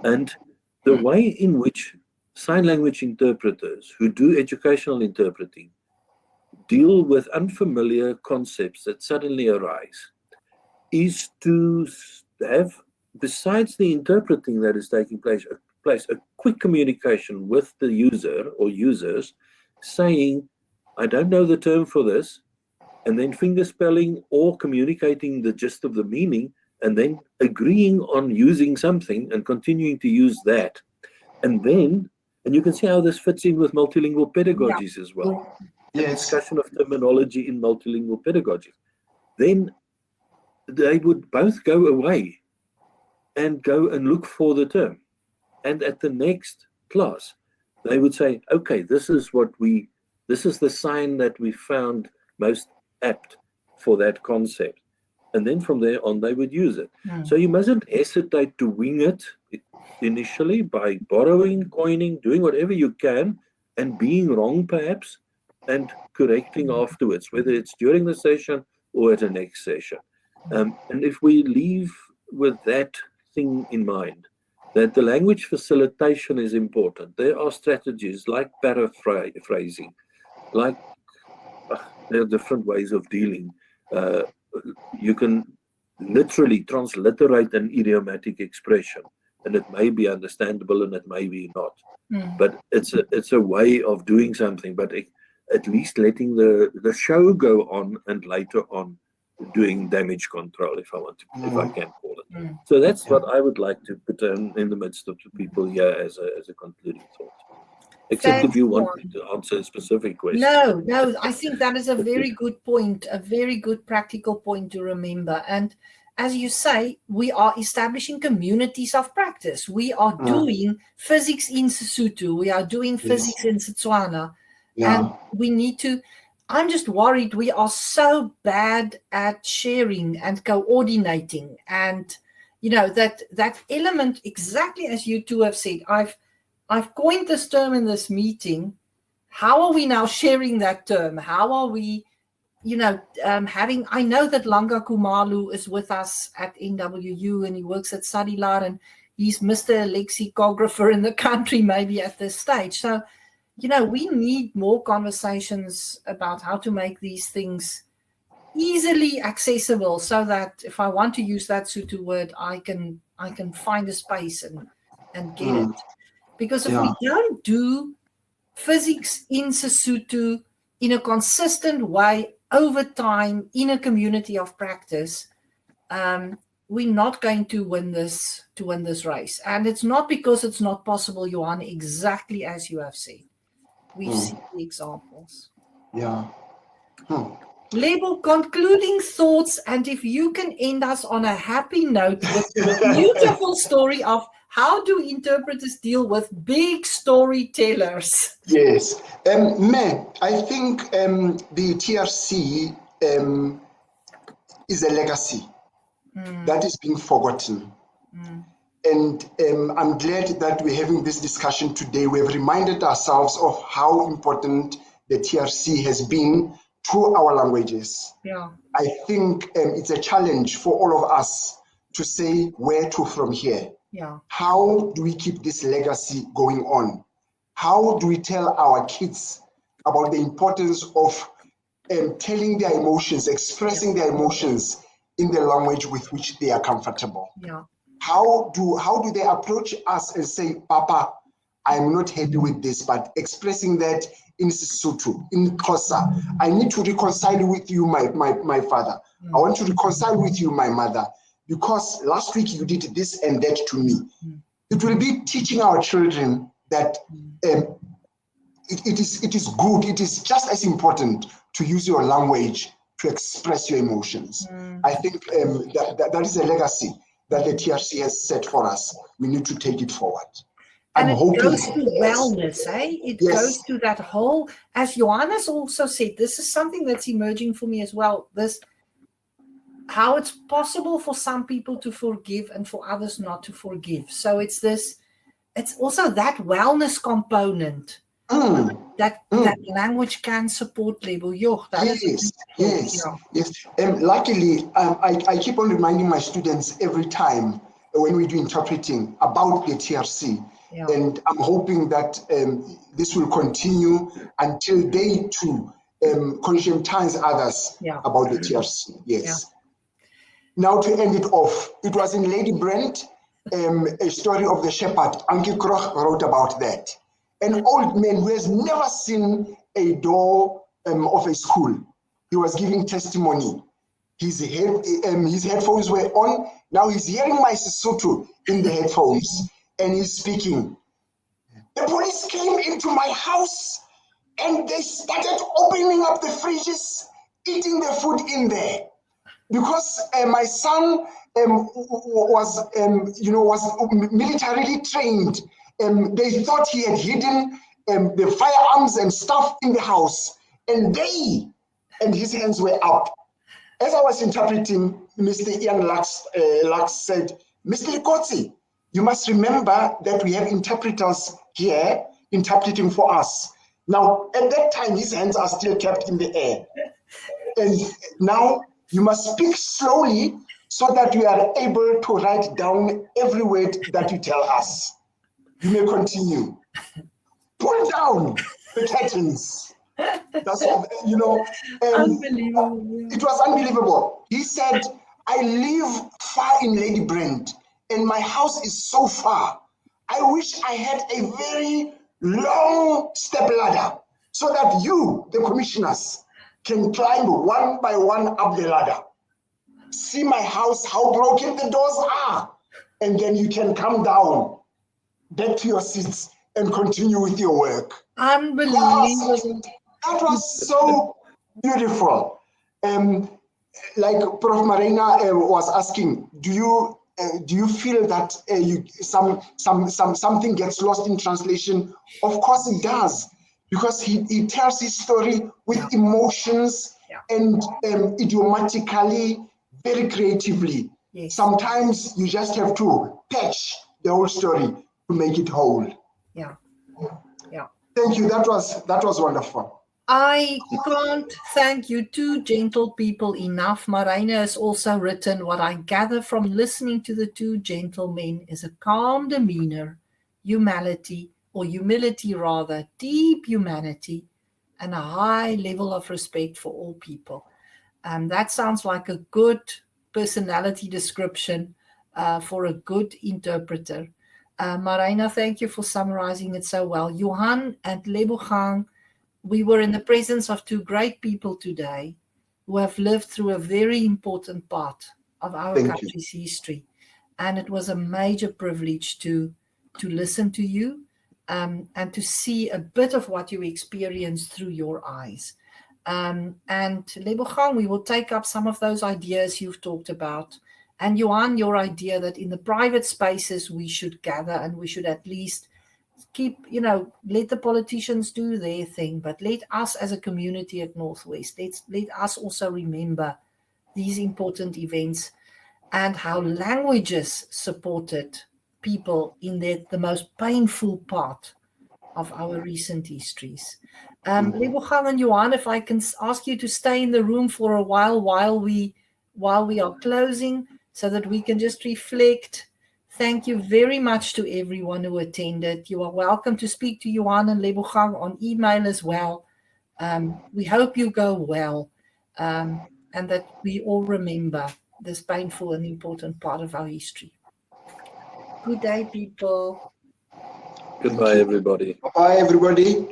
And the way in which sign language interpreters who do educational interpreting deal with unfamiliar concepts that suddenly arise is to have, besides the interpreting that is taking place, a quick communication with the user or users saying, I don't know the term for this, and then fingerspelling or communicating the gist of the meaning, and then agreeing on using something and continuing to use that. And you can see how this fits in with multilingual pedagogies as well. Yes. Discussion of terminology in multilingual pedagogy. Then they would both go away and go and look for the term. And at the next class, they would say, okay, this is the sign that we found most apt for that concept. And then from there on, they would use it. So you mustn't hesitate to wing it initially by borrowing, coining, doing whatever you can, and being wrong perhaps, and correcting afterwards, whether it's during the session or at the next session. And if we leave with that thing in mind, that the language facilitation is important, there are strategies like paraphrasing, like there are different ways of dealing. You can literally transliterate an idiomatic expression, and it may be understandable and it may be not. But it's a way of doing something, but at least letting the show go on, and later on doing damage control, if I can call it. So that's what I would like to put in the midst of the people here as a concluding thought. Except if you want me to answer a specific question. No, I think that is a very good point, a very good practical point to remember. And as you say, we are establishing communities of practice. We are doing physics in Sesotho. We are doing physics in Setswana. And we need to, I'm just worried we are so bad at sharing and coordinating. And you know, that element, exactly as you two have said. I've coined this term in this meeting. How are we now sharing that term? How are we, you know, I know that Langa Kumalu is with us at NWU and he works at Sadilar and he's Mr. Lexicographer in the country maybe at this stage. So, you know, we need more conversations about how to make these things easily accessible so that if I want to use that Sotho word, I can find a space and get it. Because if we don't do physics in Sesotho in a consistent way over time in a community of practice, we're not going to win this race. And it's not because it's not possible, Johan, exactly as you have said. We've seen the examples. Yeah. Lebo, concluding thoughts, and if you can end us on a happy note with a beautiful story of how do interpreters deal with big storytellers? Yes. I think the TRC is a legacy that is being forgotten. And I'm glad that we're having this discussion today. We've reminded ourselves of how important the TRC has been to our languages. Yeah. I think it's a challenge for all of us to say where to from here. Yeah. How do we keep this legacy going on? How do we tell our kids about the importance of telling their emotions, expressing their emotions in the language with which they are comfortable? Yeah. How do they approach us and say, Papa, I'm not happy with this, but expressing that in Sesotho, in Xhosa, I need to reconcile with you, my father. I want to reconcile with you, my mother, because last week you did this and that to me. It will be teaching our children that it is good, it is just as important to use your language to express your emotions. I think that is a legacy that the TRC has set for us. We need to take it forward. And I'm it hoping, goes to wellness, eh? It goes to that whole, as Johannes also said, this is something that's emerging for me as well. This, how it's possible for some people to forgive and for others not to forgive. So it's also that wellness component that language can support label. Yes. Luckily, I keep on reminding my students every time when we do interpreting about the TRC. Yeah. And I'm hoping that this will continue until they too conscientize others about the TRC. Yes. Yeah. Now to end it off, it was in Lady Brent, a story of the shepherd. Ankie Kroch wrote about that. An old man who has never seen a door of a school. He was giving testimony. His headphones were on. Now he's hearing my Sesotho in the headphones. And he's speaking. The police came into my house and they started opening up the fridges, eating the food in there. Because my son was militarily trained. They thought he had hidden the firearms and stuff in the house. And his hands were up. As I was interpreting, Mr. Ian Lux said, Mr. Likotsi, you must remember that we have interpreters here interpreting for us. Now, at that time, his hands are still kept in the air. And now you must speak slowly so that we are able to write down every word that you tell us. You may continue. Pull down the curtains. That's unbelievable. It was unbelievable. He said, I live far in Lady Brent, and my house is so far. I wish I had a very long step ladder so that you, the commissioners, can climb one by one up the ladder. See my house, how broken the doors are. And then you can come down, back to your seats, and continue with your work. Unbelievable. That was so beautiful. Like Prof. Marina was asking, do you feel that something gets lost in translation? Of course it does, because he tells his story with emotions and idiomatically, very creatively. Yes. Sometimes you just have to patch the whole story to make it whole. Yeah. Yeah. Thank you. That was wonderful. I can't thank you two gentle people enough. Marina has also written, what I gather from listening to the two gentlemen is a calm demeanor, humility rather, deep humanity, and a high level of respect for all people. That sounds like a good personality description for a good interpreter. Marina, thank you for summarizing it so well. Johan and Lebogang, we were in the presence of two great people today who have lived through a very important part of our country's history. And it was a major privilege to listen to you and to see a bit of what you experienced through your eyes. And Lebogang, we will take up some of those ideas you've talked about. And Johan, your idea that in the private spaces we should gather and we should at least keep, let the politicians do their thing, but let us as a community at Northwest, let us also remember these important events and how languages supported people in the most painful part of our recent histories. Lebogang and Johan, if I can ask you to stay in the room for a while we are closing so that we can just reflect. Thank you very much to everyone who attended. You are welcome to speak to Johan and Lebogang on email as well. We hope you go well and that we all remember this painful and important part of our history. Good day, people. Goodbye, everybody. Bye, everybody.